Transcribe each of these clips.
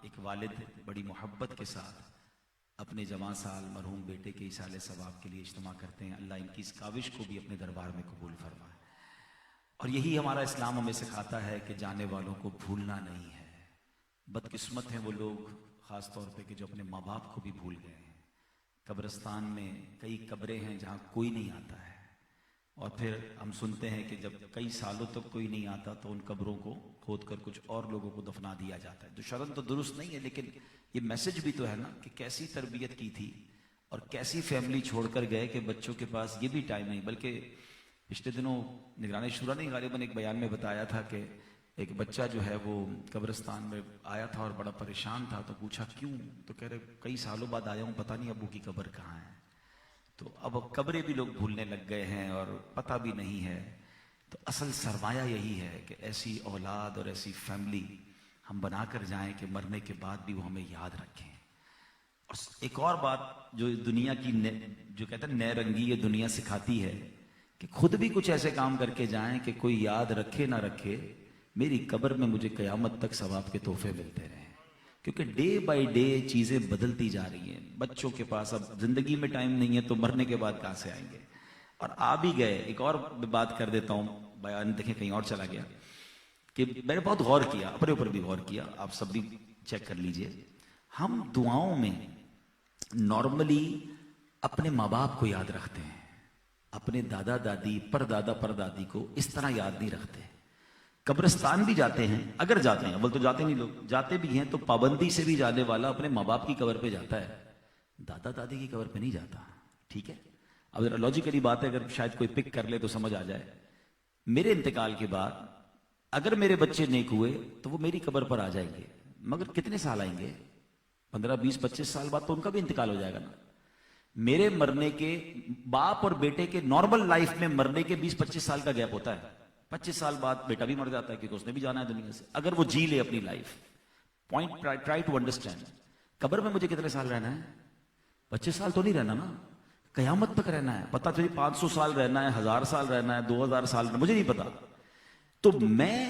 ایک والد بڑی محبت کے ساتھ اپنے جوان سال مرحوم بیٹے کے ایصال ثواب کے لیے اجتماع کرتے ہیں. اللہ ان کی اس کاوش کو بھی اپنے دربار میں قبول فرمائے. اور یہی ہمارا اسلام ہمیں سکھاتا ہے کہ جانے والوں کو بھولنا نہیں ہے. بدقسمت ہیں وہ لوگ خاص طور پہ کہ جو اپنے ماں باپ کو بھی بھول گئے ہیں. قبرستان میں کئی قبریں ہیں جہاں کوئی نہیں آتا ہے، اور پھر ہم سنتے ہیں کہ جب کئی سالوں تک کوئی نہیں آتا تو ان قبروں کو کھود کر کچھ اور لوگوں کو دفنا دیا جاتا ہے. جو شرن تو درست نہیں ہے، لیکن یہ میسج بھی تو ہے نا کہ کیسی تربیت کی تھی اور کیسی فیملی چھوڑ کر گئے کہ بچوں کے پاس یہ بھی ٹائم نہیں. بلکہ پچھلے دنوں نگران شورا نے غالباً ایک بیان میں بتایا تھا کہ ایک بچہ جو ہے وہ قبرستان میں آیا تھا اور بڑا پریشان تھا، تو پوچھا کیوں؟ تو کہہ رہے کئی سالوں بعد آیا ہوں، پتہ نہیں ابو کی قبر کہاں ہے. تو اب قبریں بھی لوگ بھولنے لگ گئے ہیں اور پتہ بھی نہیں ہے. تو اصل سرمایہ یہی ہے کہ ایسی اولاد اور ایسی فیملی ہم بنا کر جائیں کہ مرنے کے بعد بھی وہ ہمیں یاد رکھیں. اور ایک اور بات جو دنیا کی جو کہتے ہیں نئے رنگی یہ دنیا سکھاتی ہے کہ خود بھی کچھ ایسے کام کر کے جائیں کہ کوئی یاد رکھے نہ رکھے، میری قبر میں مجھے قیامت تک ثواب کے تحفے ملتے رہیں. کیونکہ ڈے بائی ڈے چیزیں بدلتی جا رہی ہیں. بچوں کے پاس اب زندگی میں ٹائم نہیں ہے تو مرنے کے بعد کہاں سے آئیں گے؟ اور آ بھی گئے. ایک اور بات کر دیتا ہوں، بیان دیکھیں کہیں اور چلا گیا، کہ میں نے بہت غور کیا، اپنے اوپر بھی غور کیا، آپ سب بھی چیک کر لیجئے. ہم دعاؤں میں نارملی اپنے ماں باپ کو یاد رکھتے ہیں، اپنے دادا دادی پردادا پردادی کو اس طرح یاد نہیں رکھتے. قبرستان بھی جاتے ہیں، اگر جاتے ہیں، اول تو جاتے نہیں لوگ، جاتے بھی ہیں تو پابندی سے بھی جانے والا اپنے ماں باپ کی قبر پہ جاتا ہے، دادا دادی کی قبر پہ نہیں جاتا. ٹھیک ہے، اب ذرا لاجیکلی بات ہے، اگر شاید کوئی پک کر لے تو سمجھ آ جائے. میرے انتقال کے بعد اگر میرے بچے نیک ہوئے تو وہ میری قبر پر آ جائیں گے، مگر کتنے سال آئیں گے؟ 15 20 25 سال بعد تو ان کا بھی انتقال ہو جائے گا نا. میرے مرنے کے باپ اور بیٹے کے نارمل لائف میں مرنے کے 20 25 سال کا گیپ ہوتا ہے. 25 سال بعد بیٹا بھی مر جاتا ہے کیونکہ اس نے بھی جانا ہے دنیا سے، اگر وہ جی لے اپنی life. Point try to understand. قبر میں مجھے کتنے سال رہنا ہے؟ 25 سال تو نہیں رہنا نا، قیامت تک رہنا ہے. پتہ چلی 500 سال رہنا ہے، 1000 سال رہنا ہے، 2000 سال رہنا ہے، مجھے نہیں پتا. تو میں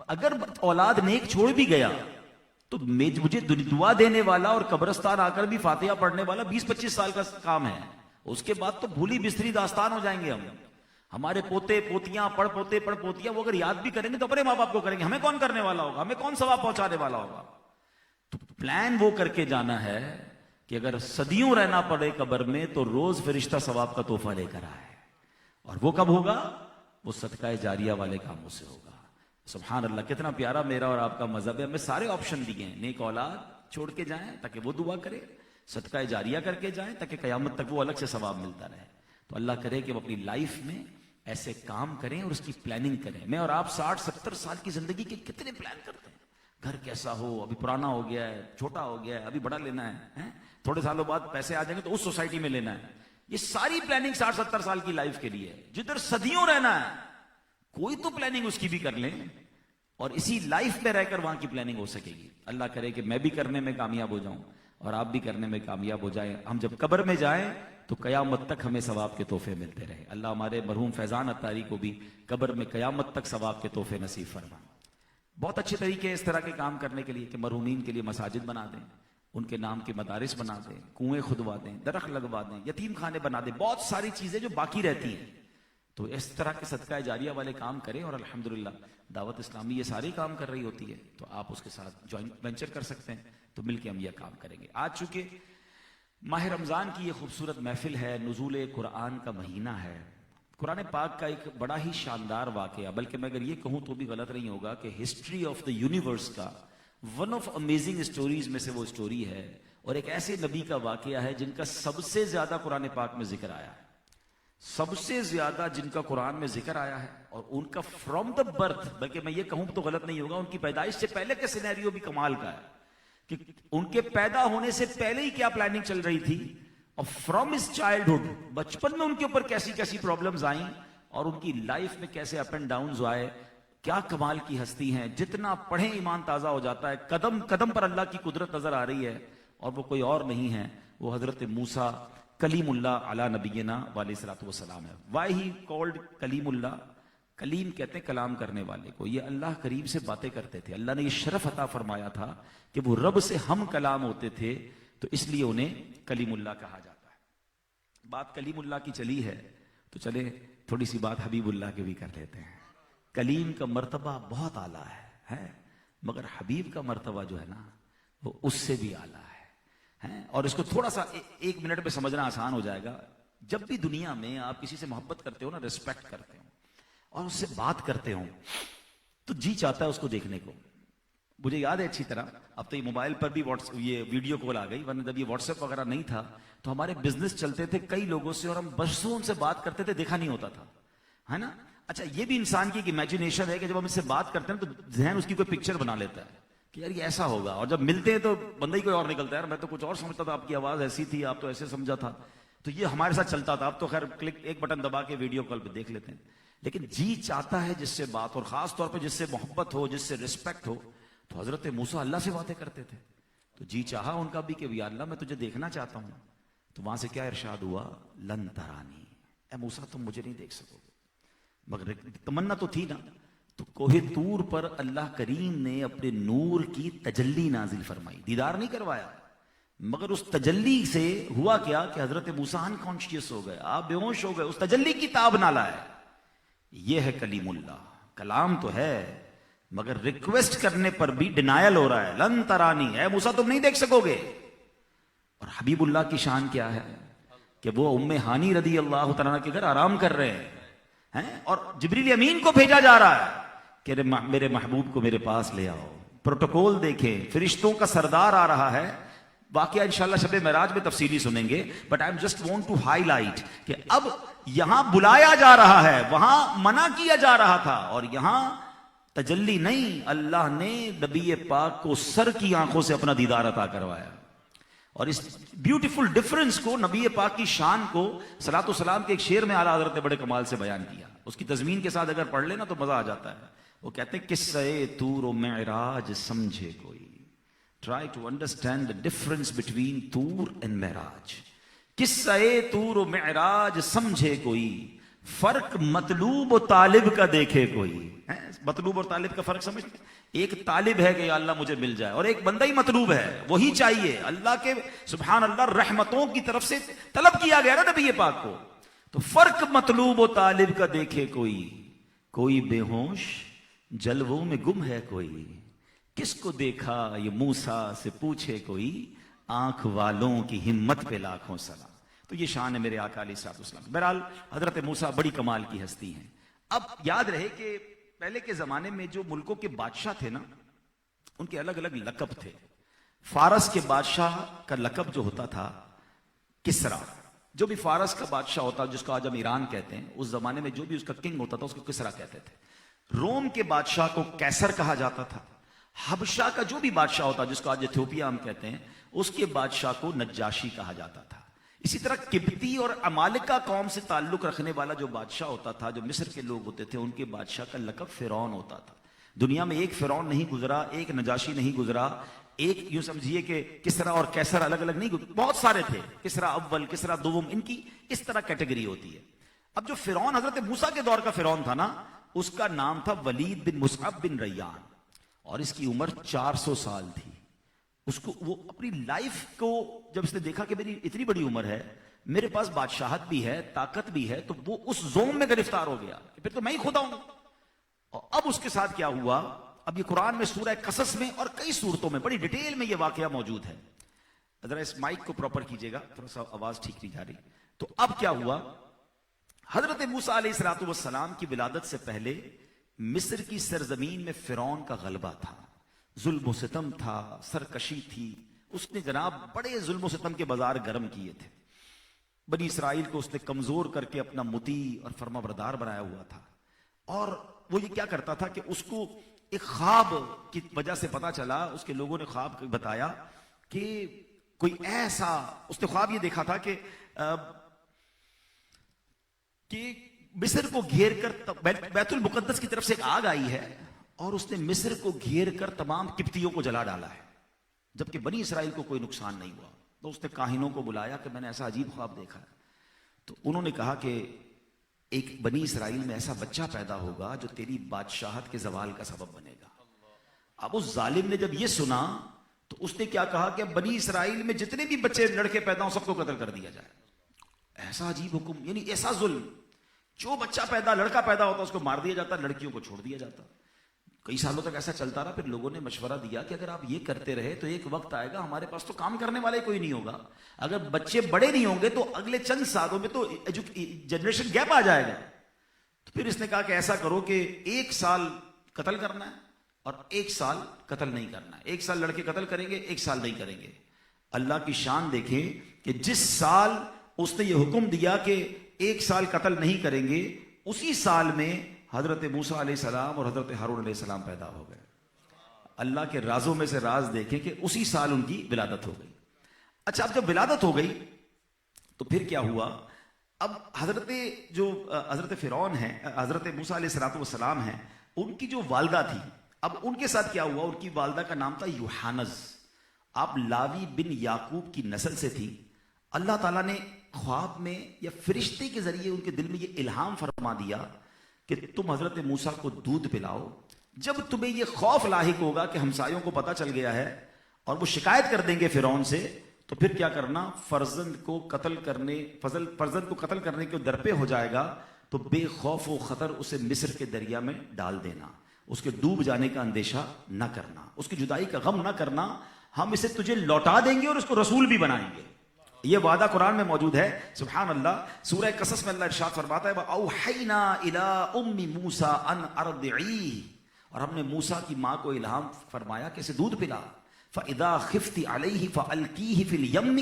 اگر اولاد نیک چھوڑ بھی گیا تو مجھے دعا دینے والا اور قبرستان آ کر بھی فاتحہ پڑھنے والا 20 25 سال کا کام ہے. اس کے بعد تو بھولی بستری داستان ہو جائیں گے ہم. ہمارے پوتے پوتیاں پڑ پوتیاں وہ اگر یاد بھی کریں گے تو اپنے ماں باپ کو کریں گے، ہمیں کون کرنے والا ہوگا؟ ہمیں کون ثواب پہنچانے والا ہوگا؟ تو پلان وہ کر کے جانا ہے کہ اگر صدیوں رہنا پڑے قبر میں تو روز فرشتہ ثواب کا تحفہ لے کر آئے. اور وہ کب ہوگا؟ وہ صدقہ جاریہ والے کاموں سے ہوگا. سبحان اللہ، کتنا پیارا میرا اور آپ کا مذہب ہے. ہمیں سارے آپشن دیے ہیں، نیک اولاد چھوڑ کے جائیں تاکہ وہ دعا کرے، صدقہ جاریہ کر کے جائیں تاکہ قیامت تک وہ الگ سے ثواب ملتا رہے. تو اللہ کرے کہ ہم اپنی لائف میں ایسے کام کریں اور اس کی پلاننگ کریں. میں اور آپ 60 70 سال کی زندگی کے کتنے پلان کرتے ہیں. گھر کیسا ہو، ابھی پرانا ہو گیا ہے، چھوٹا ہو گیا ہے، ابھی بڑا لینا ہے، تھوڑے سالوں بعد پیسے آ جائیں گے تو اس سوسائٹی میں لینا ہے. یہ ساری پلاننگ 60 70 سال کی لائف کے لیے ہے. جدھر صدیوں رہنا ہے کوئی تو پلاننگ اس کی بھی کر لیں اور اسی لائف میں رہ کر وہاں کی پلاننگ ہو سکے گی. اللہ کرے کہ میں بھی کرنے میں کامیاب ہو جاؤں اور آپ بھی کرنے میں کامیاب ہو جائیں. ہم جب قبر میں جائیں تو قیامت تک ہمیں ثواب کے تحفے ملتے رہے. اللہ ہمارے مرحوم فیضان اتاری کو بھی قبر میں قیامت تک ثواب کے تحفے نصیب فرمائے. بہت اچھے طریقے اس طرح کے کام کرنے کے لیے کہ مرحومین کے لیے مساجد بنا دیں، ان کے نام کے مدارس بنا دیں، کنویں کھدوا دیں، درخت لگوا دیں، یتیم خانے بنا دیں. بہت ساری چیزیں جو باقی رہتی ہیں تو اس طرح کے صدقہ جاریہ والے کام کریں. اور الحمدللہ دعوت اسلامی یہ سارے کام کر رہی ہوتی ہے تو آپ اس کے ساتھ جوائنٹ وینچر کر سکتے ہیں. تو مل کے ہم یہ کام کریں گے. آج چونکہ ماہ رمضان کی یہ خوبصورت محفل ہے، نزول قرآن کا مہینہ ہے، قرآن پاک کا ایک بڑا ہی شاندار واقعہ، بلکہ میں اگر یہ کہوں تو بھی غلط نہیں ہوگا کہ ہسٹری آف دا یونیورس کا ون آف امیزنگ سٹوریز میں سے وہ سٹوری ہے. اور ایک ایسے نبی کا واقعہ ہے جن کا سب سے زیادہ قرآن پاک میں ذکر آیا ہے، سب سے زیادہ جن کا قرآن میں ذکر آیا ہے. اور ان کا فرام دا برتھ، بلکہ میں یہ کہوں تو غلط نہیں ہوگا، ان کی پیدائش سے پہلے کا سینیریو بھی کمال کا ہے کہ ان کے پیدا ہونے سے پہلے ہی کیا پلاننگ چل رہی تھی، اور فرام ہز چائلڈہڈ بچپن میں ان کے اوپر کیسی کیسی پرابلمز آئیں اور ان کی لائف میں کیسے اپ اینڈ ڈاؤنز آئے. کیا کمال کی ہستی ہیں، جتنا پڑھیں ایمان تازہ ہو جاتا ہے. قدم قدم پر اللہ کی قدرت نظر آ رہی ہے اور وہ کوئی اور نہیں ہے، وہ حضرت موسیٰ کلیم اللہ علی نبینا علیہ الصلوۃ والسلام ہے. وائی ہی کالڈ کلیم اللہ؟ کلیم کہتے ہیں کلام کرنے والے کو. یہ اللہ کریم سے باتیں کرتے تھے. اللہ نے یہ شرف عطا فرمایا تھا کہ وہ رب سے ہم کلام ہوتے تھے, تو اس لیے انہیں کلیم اللہ کہا جاتا ہے. بات کلیم اللہ کی چلی ہے تو چلے تھوڑی سی بات حبیب اللہ کی بھی کر لیتے ہیں. کلیم کا مرتبہ بہت اعلیٰ ہے, مگر حبیب کا مرتبہ جو ہے نا وہ اس سے بھی اعلیٰ ہے. اور اس کو تھوڑا سا ایک منٹ میں سمجھنا آسان ہو جائے گا. جب بھی دنیا میں آپ کسی سے محبت کرتے ہو نا, ریسپیکٹ کرتے ہو اور اس سے بات کرتے ہو, تو جی چاہتا ہے اس کو دیکھنے کو. مجھے یاد ہے اچھی طرح, اب تو یہ موبائل پر بھی یہ ویڈیو کال آ گئی, ورنہ جب یہ واٹس ایپ وغیرہ نہیں تھا تو ہمارے بزنس چلتے تھے کئی لوگوں سے اور ہم برسوں ان سے بات کرتے تھے, دیکھا نہیں ہوتا تھا, ہے نا. اچھا, یہ بھی انسان کی ایک امیجنیشن ہے کہ جب ہم اس سے بات کرتے ہیں تو ذہن اس کی کوئی پکچر بنا لیتا ہے کہ یار یہ ایسا ہوگا, اور جب ملتے ہیں تو بندہ ہی کوئی اور نکلتا ہے. میں تو کچھ اور سمجھتا تھا, آپ کی آواز ایسی تھی, آپ تو ایسے سمجھا تھا. تو یہ ہمارے ساتھ چلتا تھا. اب تو خیر کلک ایک بٹن دبا کے ویڈیو کال پہ دیکھ لیتے ہیں. لیکن جی چاہتا ہے جس سے بات, اور خاص طور پہ جس سے محبت ہو, جس سے رسپیکٹ ہو. تو حضرت موسیٰ اللہ سے باتیں کرتے تھے, تو جی چاہا ان کا بھی کہ یا اللہ میں تجھے دیکھنا چاہتا ہوں. تو وہاں سے کیا ارشاد ہوا, لن ترانی, اے موسیٰ تم مجھے نہیں دیکھ سکو گے. مگر تمنا تو تھی نا. تو کوہ طور پر اللہ کریم نے اپنے نور کی تجلی نازل فرمائی, دیدار نہیں کروایا, مگر اس تجلی سے ہوا کیا کہ حضرت موسیٰ انکانشیس ہو گئے, آپ بے ہوش ہو گئے, اس تجلی کی تاب نہ لائے. یہ ہے کلیم اللہ. کلام تو ہے مگر ریکویسٹ کرنے پر بھی ڈینائل ہو رہا ہے. لن ترانی, اے موسیٰ تم نہیں دیکھ سکو گے. اور حبیب اللہ کی شان کیا ہے کہ وہ ام ہانی رضی اللہ تعالیٰ کے گھر آرام کر رہے ہیں, اور جبریل امین کو بھیجا جا رہا ہے کہ میرے محبوب کو میرے پاس لے آؤ. پروٹوکول دیکھیں, فرشتوں کا سردار آ رہا ہے. واقعہ انشاءاللہ شب معراج میں تفصیلی سنیں گے, but I am just want to highlight کہ اب یہاں بلایا جا رہا ہے, وہاں منع کیا جا رہا تھا, اور یہاں تجلی نہیں, اللہ نے نبی پاک کو سر کی آنکھوں سے اپنا دیدار عطا کروایا. اور اس بیوٹیفل ڈفرنس کو, نبی پاک کی شان کو صلاۃ و سلام کے ایک شعر میں اعلیٰ حضرت نے بڑے کمال سے بیان کیا. اس کی تضمین کے ساتھ اگر پڑھ لینا تو مزہ آ جاتا ہے. وہ کہتے ہیں قصہ طور و معراج سمجھے کوئی, try to understand the difference between طور and معراج. قصہ طور و معراج سمجھے کوئی, فرق مطلوب و طالب کا دیکھے کوئی. مطلوب اور طالب کا فرق سمجھتے ہیں؟ ایک طالب ہے کہ یا اللہ مجھے مل جائے, اور ایک بندہ ہی مطلوب ہے, وہی چاہیے. اللہ کے سبحان اللہ رحمتوں کی طرف سے طلب کیا گیا نا نبی پاک کو. تو فرق مطلوب و طالب کا دیکھے کوئی, کوئی بے ہوش جلووں میں گم ہے کوئی, کس کو دیکھا یہ موسیٰ سے پوچھے کوئی, آنکھ والوں کی ہمت پہ لاکھوں سلام. تو یہ شان ہے میرے آقا علیہ الصلوۃ والسلام. بہرحال حضرت موسیٰ بڑی کمال کی ہستی ہیں. اب یاد رہے کہ پہلے کے زمانے میں جو ملکوں کے بادشاہ تھے نا, ان کے الگ الگ لقب تھے. فارس کے بادشاہ کا لقب جو ہوتا تھا کسرا. جو بھی فارس کا بادشاہ ہوتا, جس کو آج ہم ایران کہتے ہیں, اس زمانے میں جو بھی اس کا کنگ ہوتا تھا اس کو کسرا کہتے تھے. روم کے بادشاہ کو کیسر کہا جاتا تھا. حبشہ کا جو بھی بادشاہ ہوتا, جس کو آج ایتھوپیا ہم کہتے ہیں, اس کے بادشاہ کو نجاشی کہا جاتا تھا. اسی طرح قبطی اور عمالقہ قوم سے تعلق رکھنے والا جو بادشاہ ہوتا تھا, جو مصر کے لوگ ہوتے تھے, ان کے بادشاہ کا لقب فرعون ہوتا تھا. دنیا میں ایک فرعون نہیں گزرا, ایک نجاشی نہیں گزرا, ایک یوں سمجھیے کہ کسرا اور کیسر الگ الگ نہیں, بہت سارے تھے. کسرا اول, کسرا دوم, ان کی اس طرح کیٹیگری ہوتی ہے. اب جو فرعون حضرت موسیٰ کے دور کا فرعون تھا نا, اس کا نام تھا ولید بن مصعب بن ریان, اور اس کی عمر 400 سال تھی. اس کو وہ اپنی لائف کو جب اس نے دیکھا کہ میری اتنی بڑی عمر ہے, میرے پاس بادشاہت بھی ہے, طاقت بھی ہے, تو وہ اس زوم میں گرفتار ہو گیا کہ پھر تو میں ہی خدا ہوں. اور اب اس کے ساتھ کیا ہوا, اب یہ قرآن میں سورہ قصص میں اور کئی صورتوں میں بڑی ڈیٹیل میں یہ واقعہ موجود ہے. ذرا اس مائک کو پراپر کیجئے گا, تھوڑا سا آواز ٹھیک نہیں جا رہی. تو اب کیا ہوا, حضرت موسیٰ علیہ الصلوۃ والسلام کی ولادت سے پہلے مصر کی سرزمین میں فرعون کا غلبہ تھا, ظلم و ستم تھا, سرکشی تھی. اس نے جناب بڑے ظلم و ستم کے بازار گرم کیے تھے. بنی اسرائیل کو اس نے کمزور کر کے اپنا مطیع اور فرما بردار بنایا ہوا تھا. اور وہ یہ کیا کرتا تھا کہ اس کو ایک خواب کی وجہ سے پتا چلا, اس کے لوگوں نے خواب بتایا کہ کوئی ایسا, اس نے خواب یہ دیکھا تھا کہ مصر کو گھیر کر بیت المقدس کی طرف سے ایک آگ آئی ہے, اور اس نے مصر کو گھیر کر تمام قبطیوں کو جلا ڈالا ہے, جبکہ بنی اسرائیل کو کوئی نقصان نہیں ہوا. تو اس نے کاہنوں کو بلایا کہ میں نے ایسا عجیب خواب دیکھا ہے. تو انہوں نے کہا کہ ایک بنی اسرائیل میں ایسا بچہ پیدا ہوگا جو تیری بادشاہت کے زوال کا سبب بنے گا. اب اس ظالم نے جب یہ سنا تو اس نے کیا کہا کہ بنی اسرائیل میں جتنے بھی بچے لڑکے پیدا ہوں سب کو قتل کر دیا جائے. ایسا عجیب حکم, یعنی ایسا ظلم. جو بچہ لڑکا پیدا ہوتا اس کو مار دیا جاتا, لڑکیوں کو چھوڑ دیا جاتا. کئی سالوں تک ایسا چلتا رہا. پھر لوگوں نے مشورہ دیا کہ اگر آپ یہ کرتے رہے تو ایک وقت آئے گا ہمارے پاس تو کام کرنے والے کوئی نہیں ہوگا. اگر بچے بڑے نہیں ہوں گے تو اگلے چند سالوں میں تو جنریشن گیپ آ جائے گا. تو پھر اس نے کہا کہ ایسا کرو کہ 1 سال قتل کرنا ہے اور 1 سال قتل نہیں کرنا ہے. 1 سال لڑکے قتل کریں گے, 1 سال نہیں کریں گے. اللہ کی شان دیکھیں کہ جس سال اس نے یہ حکم دیا کہ 1 سال قتل نہیں کریں گے, اسی سال میں حضرت موسیٰ علیہ السلام اور حضرت ہارون علیہ السلام پیدا ہو گئے. اللہ کے رازوں میں سے راز دیکھیں کہ اسی سال ان کی ولادت ہو گئی. اچھا, اب جب ولادت ہو گئی تو پھر کیا ہوا؟ اب حضرت فرعون ہیں, حضرت موسیٰ علیہ السلام ہیں, ان کی جو والدہ تھی, اب ان کے ساتھ کیا ہوا؟ ان کی والدہ کا نام تھا یوحانز. آپ لاوی بن یعقوب کی نسل سے تھی. اللہ تعالیٰ نے خواب میں یا فرشتے کے ذریعے ان کے دل میں یہ الہام فرما دیا کہ تم حضرت موسیٰ کو دودھ پلاؤ. جب تمہیں یہ خوف لاحق ہوگا کہ ہمسایوں کو پتہ چل گیا ہے اور وہ شکایت کر دیں گے فرعون سے, تو پھر کیا کرنا؟ فرزند کو قتل کرنے کے درپے ہو جائے گا تو بے خوف و خطر اسے مصر کے دریا میں ڈال دینا. اس کے ڈوب جانے کا اندیشہ نہ کرنا, اس کی جدائی کا غم نہ کرنا. ہم اسے تجھے لوٹا دیں گے اور اس کو رسول بھی بنائیں گے. یہ وعدہ قرآن میں موجود ہے. سبحان اللہ. سورہ قصص میں اللہ ارشاد فرماتا ہے وَأَوْحَيْنَا إِلَىٰ أُمِّ مُوسَىٰ أَنْ أَرْضِعِيهِ, اور ہم نے موسیٰ کی ماں کو الہام فرمایا کہ اسے دودھ پلا. فَإِذَا خِفْتِ عَلَيْهِ فَأَلْقِيهِ فِي الْيَمِّ,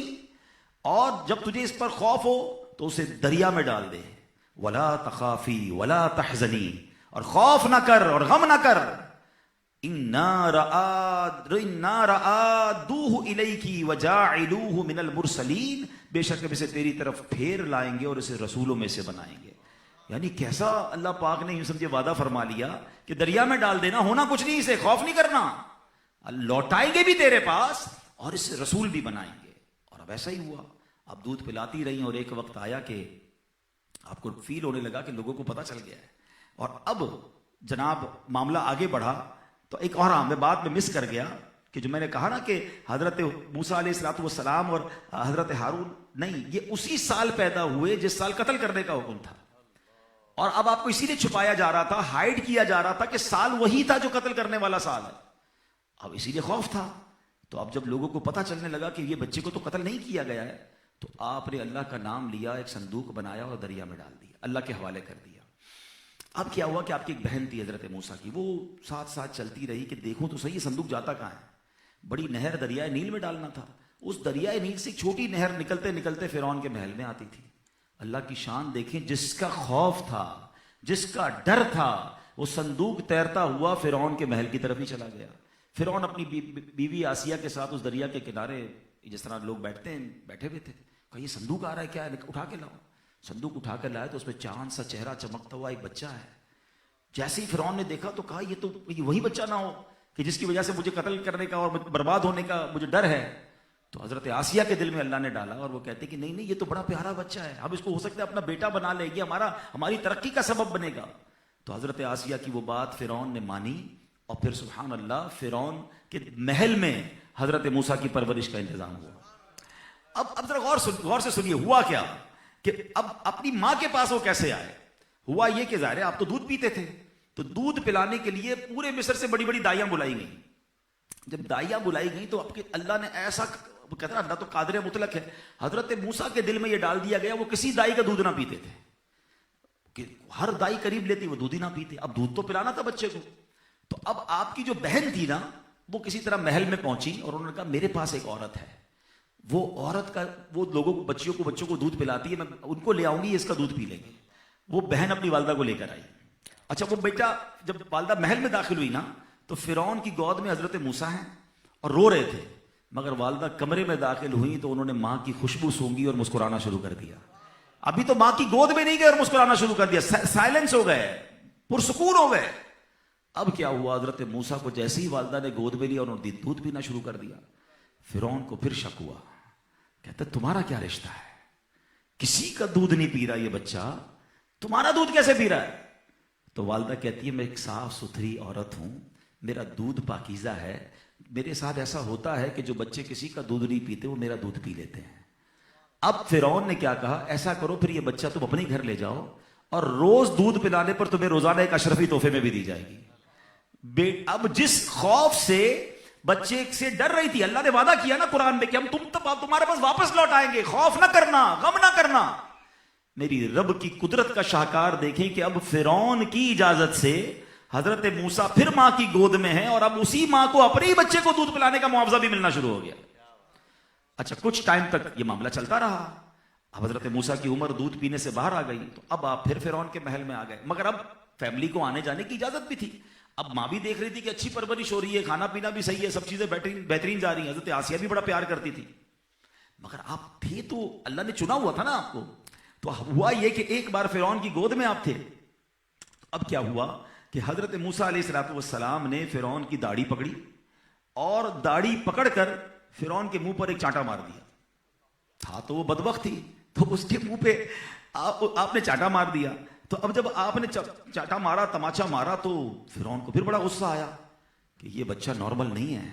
اور جب تجھے اس پر خوف ہو تو اسے دریا میں ڈال دے. وَلَا تَخَافِي وَلَا تَحْزَنِي, اور خوف نہ کر اور غم نہ کر. اِنَّا رَآدُوهُ إِلَيْكِ وَجَاعِلُوهُ مِنَ الْمُرْسَلِينَ, بے شک ہم اسے تیری طرف پھیر لائیں گے اور اسے رسولوں میں سے بنائیں گے. یعنی کیسا اللہ پاک نے یوں سمجھے وعدہ فرما لیا کہ دریا میں ڈال دینا, ہونا کچھ نہیں, اسے خوف نہیں کرنا, لوٹائیں گے بھی تیرے پاس اور اسے رسول بھی بنائیں گے. اور اب ایسا ہی ہوا. اب دودھ پلاتی رہی اور ایک وقت آیا کہ آپ کو فیل ہونے لگا کہ لوگوں کو پتہ چل گیا ہے. اور اب جناب معاملہ آگے بڑھا تو ایک اور میں بعد میں مس کر گیا کہ جو میں نے کہا نا کہ حضرت موسیٰ علیہ السلام اور حضرت ہارون نہیں, یہ اسی سال پیدا ہوئے جس سال قتل کرنے کا حکم تھا. اور اب آپ کو اسی لیے چھپایا جا رہا تھا, ہائیڈ کیا جا رہا تھا کہ سال وہی تھا جو قتل کرنے والا سال ہے. اب اسی لیے خوف تھا. تو اب جب لوگوں کو پتہ چلنے لگا کہ یہ بچے کو تو قتل نہیں کیا گیا ہے, تو آپ نے اللہ کا نام لیا, ایک صندوق بنایا اور دریا میں ڈال دیا, اللہ کے حوالے کر دیا. اب کیا ہوا کہ آپ کی ایک بہن تھی حضرت موسیٰ کی, وہ ساتھ ساتھ چلتی رہی کہ دیکھوں تو صحیح صندوق جاتا کہاں ہے. بڑی نہر دریائے نیل میں ڈالنا تھا. اس دریائے نیل سے چھوٹی نہر نکلتے نکلتے فرعون کے محل میں آتی تھی. اللہ کی شان دیکھیں, جس کا خوف تھا, جس کا ڈر تھا, وہ صندوق تیرتا ہوا فرعون کے محل کی طرف ہی چلا گیا. فرعون اپنی بیوی آسیہ کے ساتھ اس دریا کے کنارے جس طرح لوگ بیٹھتے ہیں بیٹھے ہوئے تھے. کہا یہ صندوق آ رہا ہے, کیا ہے, اٹھا کے لاؤ. صندوق اٹھا کر لائے تو اس میں چاند سا چہرہ چمکتا ہوا ایک بچہ ہے. جیسے ہی فرعون نے دیکھا تو کہا یہ تو وہی بچہ نہ ہو کہ جس کی وجہ سے مجھے قتل کرنے کا اور برباد ہونے کا مجھے ڈر ہے. تو حضرت آسیہ کے دل میں اللہ نے ڈالا اور وہ کہتے کہ نہیں یہ تو بڑا پیارا بچہ ہے, اب اس کو ہو سکتا ہے اپنا بیٹا بنا لے, یہ ہماری ترقی کا سبب بنے گا. تو حضرت آسیہ کی وہ بات فرعون نے مانی اور پھر سبحان اللہ فرعون کے محل میں حضرت موسیٰ کی پرورش کا انتظام ہوا. اب ذرا غور سے سنیے ہوا کیا کہ اب اپنی ماں کے پاس وہ کیسے آئے. ہوا یہ کہ ظاہر ہے آپ تو دودھ پیتے تھے, تو دودھ پلانے کے لیے پورے مصر سے بڑی بڑی دائیاں بلائی گئیں. جب دائیاں بلائی گئیں تو اللہ نے ایسا کہتا ہے, اللہ تو قادر مطلق ہے, حضرت موسیٰ کے دل میں یہ ڈال دیا گیا وہ کسی دائی کا دودھ نہ پیتے تھے کہ ہر دائی قریب لیتی وہ دودھ ہی نہ پیتے. اب دودھ تو پلانا تھا بچے کو. تو اب آپ کی جو بہن تھی نا وہ کسی طرح محل میں پہنچی اور انہوں نے کہا میرے پاس ایک عورت ہے, وہ عورت کا وہ لوگوں کو بچوں کو دودھ پلاتی ہے, میں ان کو لے آؤں گی, اس کا دودھ پی لیں گے. وہ بہن اپنی والدہ کو لے کر آئی. اچھا وہ بیٹا جب والدہ محل میں داخل ہوئی نا تو فرعون کی گود میں حضرت موسیٰ ہیں اور رو رہے تھے, مگر والدہ کمرے میں داخل ہوئی تو انہوں نے ماں کی خوشبو سونگھی اور مسکرانا شروع کر دیا. ابھی تو ماں کی گود میں نہیں گئے اور مسکرانا شروع کر دیا, سائلنس ہو گئے, پرسکون ہو گئے. اب کیا ہوا, حضرت موسیٰ کو جیسے ہی والدہ نے گود میں لیا انہوں نے دودھ پینا شروع کر دیا. فرعون کو پھر شک ہوا, کہتا تمہارا کیا رشتہ ہے, کسی کا دودھ نہیں پی رہا یہ بچہ, تمہارا دودھ کیسے پی رہا ہے؟ تو والدہ کہتی ہے میں ایک صاف ستھری عورت ہوں، میرا دودھ پاکیزہ ہے، میرے ساتھ ایسا ہوتا ہے کہ جو بچے کسی کا دودھ نہیں پیتے وہ میرا دودھ پی لیتے ہیں۔ اب فرعون نے کیا کہا، ایسا کرو پھر یہ بچہ تم اپنے گھر لے جاؤ اور روز دودھ پلانے پر تمہیں روزانہ ایک اشرفی تحفے میں بھی دی جائے گی۔ اب جس خوف سے بچے سے ڈر رہی تھی، اللہ نے وعدہ کیا نا قرآن میں کہ ہم تمہارے پاس واپس لوٹ آئیں گے، خوف نہ کرنا، غم نہ کرنا۔ میری رب کی قدرت کا شاہکار دیکھیں کہ اب فرعون کی اجازت سے حضرت موسیٰ پھر ماں کی گود میں ہیں اور اب اسی ماں کو اپنے ہی بچے کو دودھ پلانے کا معاوضہ بھی ملنا شروع ہو گیا۔ اچھا کچھ ٹائم تک یہ معاملہ چلتا رہا، اب حضرت موسیٰ کی عمر دودھ پینے سے باہر آ گئی، تو اب آپ پھر فرعون کے محل میں آ گئے، مگر اب فیملی کو آنے جانے کی اجازت بھی تھی۔ اب ماں بھی دیکھ رہی تھی کہ اچھی پرورش ہو رہی ہے، کھانا پینا بھی صحیح ہے، سب چیزیں بہترین جا رہی ہیں، حضرت آسیہ بھی بڑا پیار کرتی تھی، مگر آپ تھے تو اللہ نے چنا ہوا تھا نا آپ کو، تو ہوا یہ کہ ایک بار فرعون کی گود میں آپ تھے۔ اب کیا ہوا کہ حضرت موسیٰ علیہ السلام نے فرعون کی داڑھی پکڑی اور داڑھی پکڑ کر فرعون کے منہ پر ایک چانٹا مار دیا تھا، تو وہ بدبخت تھی تو اس کے منہ پہ آپ نے چانٹا مار دیا۔ تو اب جب آپ نے چانٹا مارا، تماچا مارا، تو فرعون کو پھر بڑا غصہ آیا کہ یہ بچہ نارمل نہیں ہے،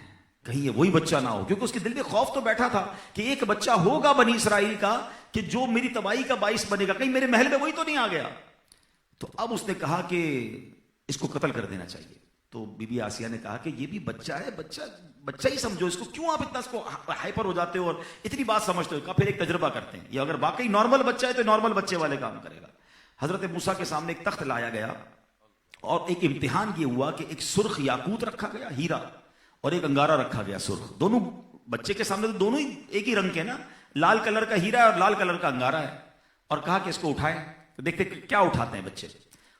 کہیں یہ وہی بچہ نہ ہو، کیونکہ اس کے دل میں خوف تو بیٹھا تھا کہ ایک بچہ ہوگا بنی اسرائیل کا کہ جو میری تباہی کا باعث بنے گا، کہیں میرے محل میں وہی تو نہیں آ گیا۔ تو اب اس نے کہا کہ اس کو قتل کر دینا چاہیے۔ تو بی بی آسیہ نے کہا کہ یہ بھی بچہ ہے، بچہ ہی سمجھو اس کو، کیوں آپ اتنا اس کو ہائپر ہو جاتے ہو اور اتنی بات سمجھتے ہو؟ کہا پھر ایک تجربہ کرتے ہیں، یہ اگر واقعی نارمل بچہ ہے تو نارمل بچے والے کام کرے گا۔ حضرت موسیٰ کے سامنے ایک تخت لایا گیا اور ایک امتحان یہ ہوا کہ ایک سرخ یاقوت رکھا گیا، ہیرا، اور ایک انگارہ رکھا گیا سرخ، دونوں بچے کے سامنے، تو دونوں ہی ایک ہی رنگ کے نا، لال کلر کا ہیرا ہے اور لال کلر کا انگارہ ہے، اور کہا کہ اس کو اٹھائیں، تو دیکھتے کیا اٹھاتے ہیں بچے۔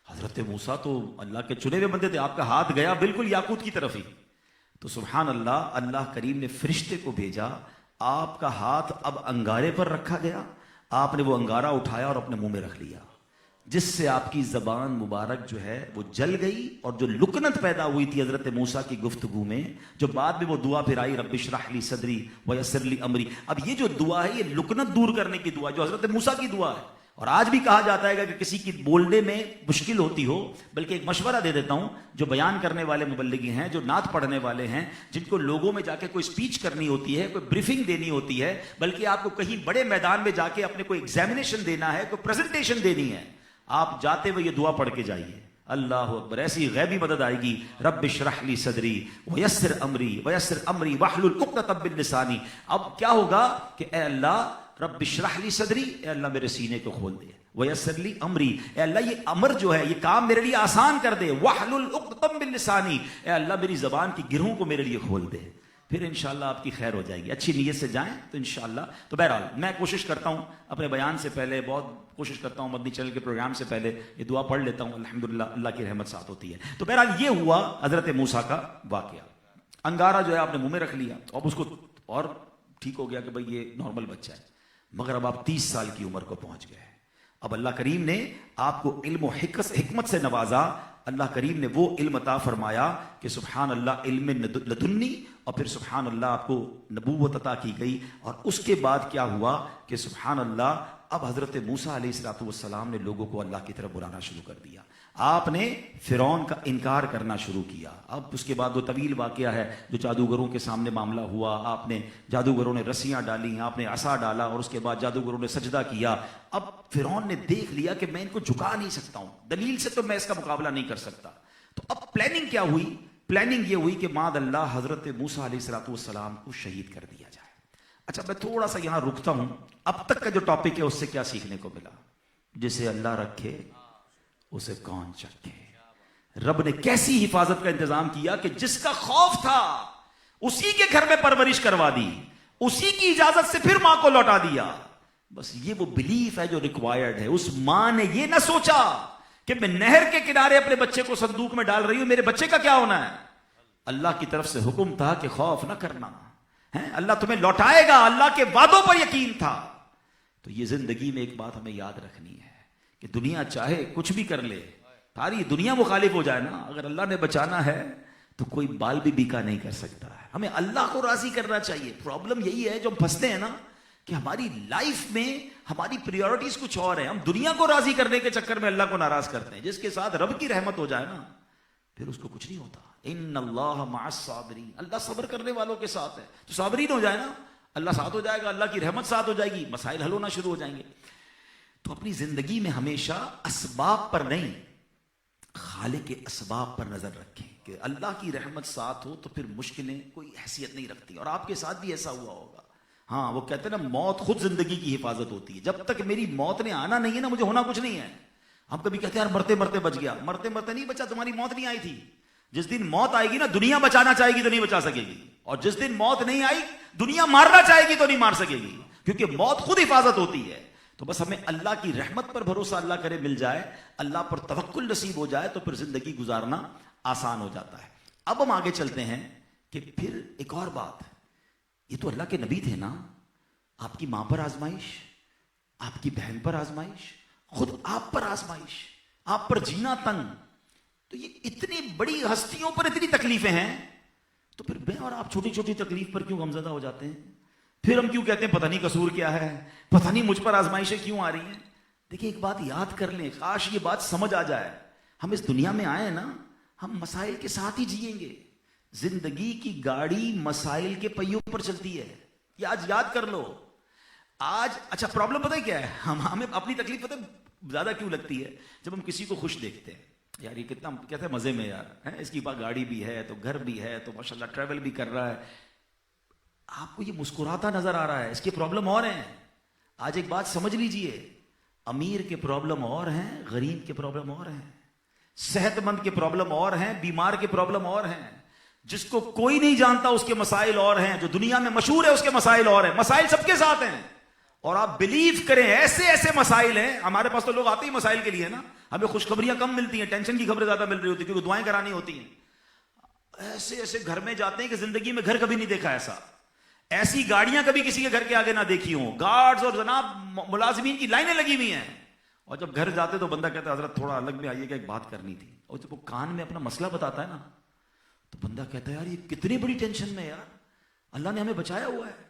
حضرت موسیٰ تو اللہ کے چنے ہوئے بندے تھے، آپ کا ہاتھ گیا بالکل یاقوت کی طرف ہی، تو سبحان اللہ، اللہ کریم نے فرشتے کو بھیجا، آپ کا ہاتھ اب انگارے پر رکھا گیا، آپ نے وہ انگارہ اٹھایا اور اپنے منہ میں رکھ لیا، جس سے آپ کی زبان مبارک جو ہے وہ جل گئی، اور جو لکنت پیدا ہوئی تھی حضرت موسیٰ کی گفتگو میں، جو بعد میں وہ دعا پھر آئی، رب اشرح لی صدری ویسر لی امری، اب یہ جو دعا ہے یہ لکنت دور کرنے کی دعا، جو حضرت موسیٰ کی دعا ہے۔ اور آج بھی کہا جاتا ہے کہ کسی کی بولنے میں مشکل ہوتی ہو، بلکہ ایک مشورہ دے دیتا ہوں، جو بیان کرنے والے مبلغی ہیں، جو نعت پڑھنے والے ہیں، جن کو لوگوں میں جا کے کوئی سپیچ کرنی ہوتی ہے، کوئی بریفنگ دینی ہوتی ہے، بلکہ آپ کو کہیں بڑے میدان میں جا کے اپنے کوئی ایگزامینیشن دینا ہے، کوئی پریزنٹیشن دینی ہے، آپ جاتے ہوئے یہ دعا پڑھ کے جائیے، اللہ اکبر، ایسی غیبی مدد آئے گی، رب اشرح لی صدری ویسر امری واحلل عقدۃ من لسانی۔ اب کیا ہوگا کہ اے اللہ رب اشرح لی صدری، اے اللہ میرے سینے کو کھول دے، ویسر لی امری، اے اللہ یہ امر جو ہے یہ کام میرے لیے آسان کر دے، واحلل عقدۃ من لسانی، اے اللہ میری زبان کی گرہوں کو میرے لیے کھول دے، پھر انشاءاللہ آپ کی خیر ہو جائے گی، اچھی نیت سے جائیں تو انشاءاللہ۔ تو بہرحال میں کوشش کرتا ہوں اپنے بیان سے پہلے، بہت کوشش کرتا ہوں مدنی چینل کے پروگرام سے پہلے یہ دعا پڑھ لیتا ہوں، الحمدللہ اللہ کی رحمت ساتھ ہوتی ہے۔ تو بہرحال یہ ہوا حضرت موسیٰ کا واقعہ، انگارہ جو ہے آپ نے منہ میں رکھ لیا، اب اس کو اور ٹھیک ہو گیا کہ بھئی یہ نارمل بچہ ہے، مگر اب آپ 30 سال کی عمر کو پہنچ گئے، اب اللہ کریم نے آپ کو علم و حکمت سے نوازا، اللہ کریم نے وہ علم عطا فرمایا کہ سبحان اللہ علم لدنی، اور پھر سبحان اللہ آپ کو نبوت عطا کی گئی، اور اس کے بعد کیا ہوا کہ سبحان اللہ اب حضرت موسیٰ علیہ السلام نے لوگوں کو اللہ کی طرف بلانا شروع کر دیا، آپ نے فرعون کا انکار کرنا شروع کیا۔ اب اس کے بعد وہ طویل واقعہ ہے جو جادوگروں کے سامنے معاملہ ہوا، آپ نے جادوگروں نے رسیاں ڈالی، آپ نے عصا ڈالا، اور اس کے بعد جادوگروں نے سجدہ کیا۔ اب فرعون نے دیکھ لیا کہ میں ان کو جھکا نہیں سکتا ہوں، دلیل سے تو میں اس کا مقابلہ نہیں کر سکتا، تو اب پلاننگ کیا ہوئی؟ پلاننگ یہ ہوئی کہ معاذ اللہ حضرت موسیٰ علیہ السلام کو شہید کر دیا جائے۔ اچھا میں تھوڑا سا یہاں رکتا ہوں، اب تک کا جو ٹاپک ہے اس سے کیا سیکھنے کو ملا؟ جسے اللہ رکھے اسے کون چکے، رب نے کیسی حفاظت کا انتظام کیا کہ جس کا خوف تھا اسی کے گھر میں پرورش کروا دی، اسی کی اجازت سے پھر ماں کو لوٹا دیا۔ بس یہ وہ بلیف ہے جو ریکوائرڈ ہے۔ اس ماں نے یہ نہ سوچا کہ میں نہر کے کنارے اپنے بچے کو صندوق میں ڈال رہی ہوں، میرے بچے کا کیا ہونا ہے۔ اللہ کی طرف سے حکم تھا کہ خوف نہ کرنا، اللہ تمہیں لوٹائے گا، اللہ کے وعدوں پر یقین تھا۔ تو یہ زندگی میں ایک بات ہمیں یاد رکھنی ہے کہ دنیا چاہے کچھ بھی کر لے، ساری دنیا مخالف ہو جائے نا، اگر اللہ نے بچانا ہے تو کوئی بال بھی بیکا نہیں کر سکتا ہے۔ ہمیں اللہ کو راضی کرنا چاہیے۔ پرابلم یہی ہے جو ہم پھنستے ہیں نا کہ ہماری لائف میں ہماری پریورٹیز کچھ اور ہیں. ہم دنیا کو راضی کرنے کے چکر میں اللہ کو ناراض کرتے ہیں. جس کے ساتھ رب کی رحمت ہو جائے نا پھر اس کو کچھ نہیں ہوتا. ان اللہ مع الصابرین, اللہ صبر کرنے والوں کے ساتھ ہے. تو صابرین ہو جائے نا, اللہ ساتھ ہو جائے گا, اللہ کی رحمت ساتھ ہو جائے گی, مسائل حل ہونا شروع ہو جائیں گے. تو اپنی زندگی میں ہمیشہ اسباب پر نہیں, خالق کے اسباب پر نظر رکھیں کہ اللہ کی رحمت ساتھ ہو تو پھر مشکلیں کوئی حیثیت نہیں رکھتی. اور آپ کے ساتھ بھی ایسا ہوا ہوگا. ہاں, وہ کہتے ہیں نا موت خود زندگی کی حفاظت ہوتی ہے. جب تک میری موت نے آنا نہیں ہے نا, مجھے ہونا کچھ نہیں ہے. ہم کبھی کہتے ہیں یار مرتے مرتے بچ گیا. مرتے مرتے نہیں بچا, تمہاری موت نہیں آئی تھی. جس دن موت آئے گی نا, دنیا بچانا چاہے گی تو نہیں بچا سکے گی, اور جس دن موت نہیں آئی دنیا مارنا چاہے گی تو نہیں مار سکے گی, کیونکہ موت خود حفاظت ہوتی ہے. تو بس ہمیں اللہ کی رحمت پر بھروسہ اللہ کرے مل جائے, اللہ پر توکل نصیب ہو جائے تو پھر زندگی گزارنا آسان ہو جاتا ہے. اب ہم آگے چلتے ہیں کہ پھر ایک اور بات, یہ تو اللہ کے نبی تھے نا, آپ کی ماں پر آزمائش, آپ کی بہن پر آزمائش, خود آپ پر آزمائش, آپ پر جینا تنگ. تو یہ اتنی بڑی ہستیوں پر اتنی تکلیفیں ہیں, تو پھر میں اور آپ چھوٹی چھوٹی تکلیف پر کیوں غمزدہ ہو جاتے ہیں؟ پھر ہم کیوں کہتے ہیں پتہ نہیں قصور کیا ہے, پتہ نہیں مجھ پر آزمائشیں کیوں آ رہی ہیں؟ دیکھیں ایک بات یاد کر لیں, کاش یہ بات سمجھ آ جائے. ہم اس دنیا میں آئے ہیں نا, ہم مسائل کے ساتھ ہی جئیں گے. زندگی کی گاڑی مسائل کے پہیوں پر چلتی ہے, یہ آج یاد کر لو. آج اچھا پرابلم پتہ ہے کیا ہے, ہمیں اپنی تکلیف پتہ زیادہ کیوں لگتی ہے جب ہم کسی کو خوش دیکھتے ہیں. یار یہ کتنا کہتے ہیں مزے میں یار, اس کی پاس گاڑی بھی ہے, تو گھر بھی ہے, تو ماشاءاللہ ٹریول بھی کر رہا ہے. آپ کو یہ مسکراتا نظر آ رہا ہے, اس کے پرابلم اور ہیں. آج ایک بات سمجھ لیجئے, امیر کے پرابلم اور ہیں, غریب کے پرابلم اور ہیں, صحت مند کے پرابلم اور ہیں, بیمار کے پرابلم اور ہیں, جس کو کوئی نہیں جانتا اس کے مسائل اور ہیں, جو دنیا میں مشہور ہے اس کے مسائل اور ہیں. مسائل سب کے ساتھ ہیں. اور آپ بلیو کریں ایسے ایسے مسائل ہیں. ہمارے پاس تو لوگ آتے ہی مسائل کے لیے نا, ہمیں خوشخبریاں کم ملتی ہیں, ٹینشن کی خبریں زیادہ مل رہی ہوتی ہیں کیونکہ دعائیں کرانی ہوتی ہیں. ایسے ایسے گھر میں جاتے ہیں کہ زندگی میں گھر کبھی نہیں دیکھا ایسا, ایسی گاڑیاں کبھی کسی کے گھر کے آگے نہ دیکھی ہوں, گارڈز اور جناب ملازمین کی لائنیں لگی ہوئی ہیں. اور جب گھر جاتے تو بندہ کہتا ہے حضرت تھوڑا الگ میں آئیے گا, ایک بات کرنی تھی. اور جب وہ کان میں اپنا مسئلہ بتاتا ہے نا, تو بندہ کہتا ہے یار یہ کتنی بڑی ٹینشن میں یار, اللہ نے ہمیں بچایا ہوا ہے.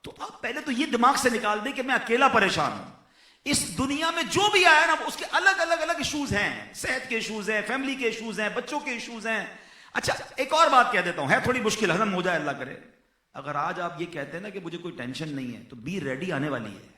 تو آپ پہلے تو یہ دماغ سے نکال دیں کہ میں اکیلا پریشان ہوں. اس دنیا میں جو بھی آیا نا اس کے الگ الگ الگ ایشوز ہیں, صحت کے ایشوز ہیں, فیملی کے ایشوز ہیں, بچوں کے ایشوز ہیں. اچھا ایک اور بات کہہ دیتا ہوں, ہے تھوڑی مشکل, ہضم ہو جائے اللہ کرے. اگر آج آپ یہ کہتے ہیں نا کہ مجھے کوئی ٹینشن نہیں ہے, تو بی ریڈی, آنے والی ہے.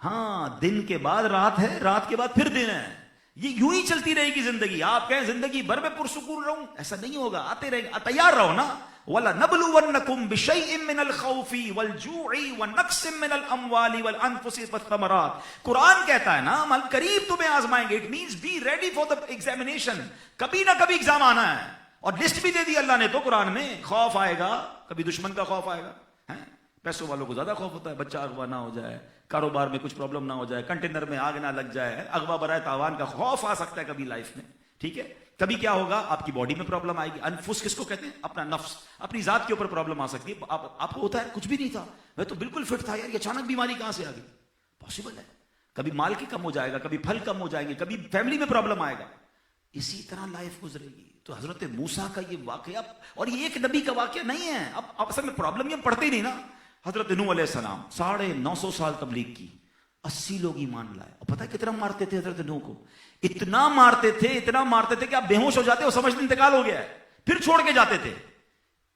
ہاں, دن کے بعد رات ہے, رات کے بعد پھر دن ہے. یہ یوں ہی چلتی رہے گی زندگی. آپ کہیں زندگی بھر میں پرسکون رہوں, ایسا نہیں ہوگا. آتے رہے گا, تیار رہو نا. وَلَنَبْلُوَنَّكُمْ بِشَيْءٍ مِّنَ الْخَوْفِ وَالْجُوعِ وَنَقْصٍ مِّنَ الْأَمْوَالِ وَالْأَنفُسِ وَالثَّمَرَاتِ. قرآن کہتا ہے نا ہم قریب تمہیں آزمائیں گے. It means be ready for the examination. کبھی نہ کبھی ایگزام آنا ہے. اور لسٹ بھی دے دی اللہ نے تو قرآن میں. خوف آئے گا, کبھی دشمن کا خوف آئے گا. پیسوں والوں کو زیادہ خوف ہوتا ہے, بچہ اغوا نہ ہو جائے, کاروبار میں کچھ پرابلم نہ ہو جائے, کنٹینر میں آگ نہ لگ جائے, اغوا برائے تاوان کا خوف آ سکتا ہے کبھی لائف میں. ٹھیک ہے, کبھی کیا ہوگا, آپ کی باڈی میں پرابلم آئے گی. انفس کس کو کہتے ہیں؟ اپنا نفس, اپنی ذات کے اوپر پرابلم آ سکتی ہے. آپ کو ہوتا ہے کچھ بھی نہیں تھا, میں تو بالکل فٹ تھا یار, یہ اچانک بیماری کہاں سے آ گئی؟ پاسبل ہے. کبھی مال کی کم ہو جائے گا, کبھی پھل کم ہو جائیں گے, کبھی فیملی میں پرابلم آئے گا. اسی طرح لائف گزرے گی. تو حضرت موسیٰ کا یہ واقعہ, اور یہ ایک نبی کا واقعہ نہیں ہے. اب اصل میں پرابلم یہ پڑھتے ہی نہیں نا. حضرت نوح علیہ السلام 950 سال تبلیغ کی, 80 لوگ ایمان لائے. اور پتہ ہے کتنا مارتے تھے حضرت نوح کو؟ اتنا مارتے تھے کہ آپ بے ہوش ہو جاتے ہو, سمجھتے انتقال ہو گیا ہے, پھر چھوڑ کے جاتے تھے.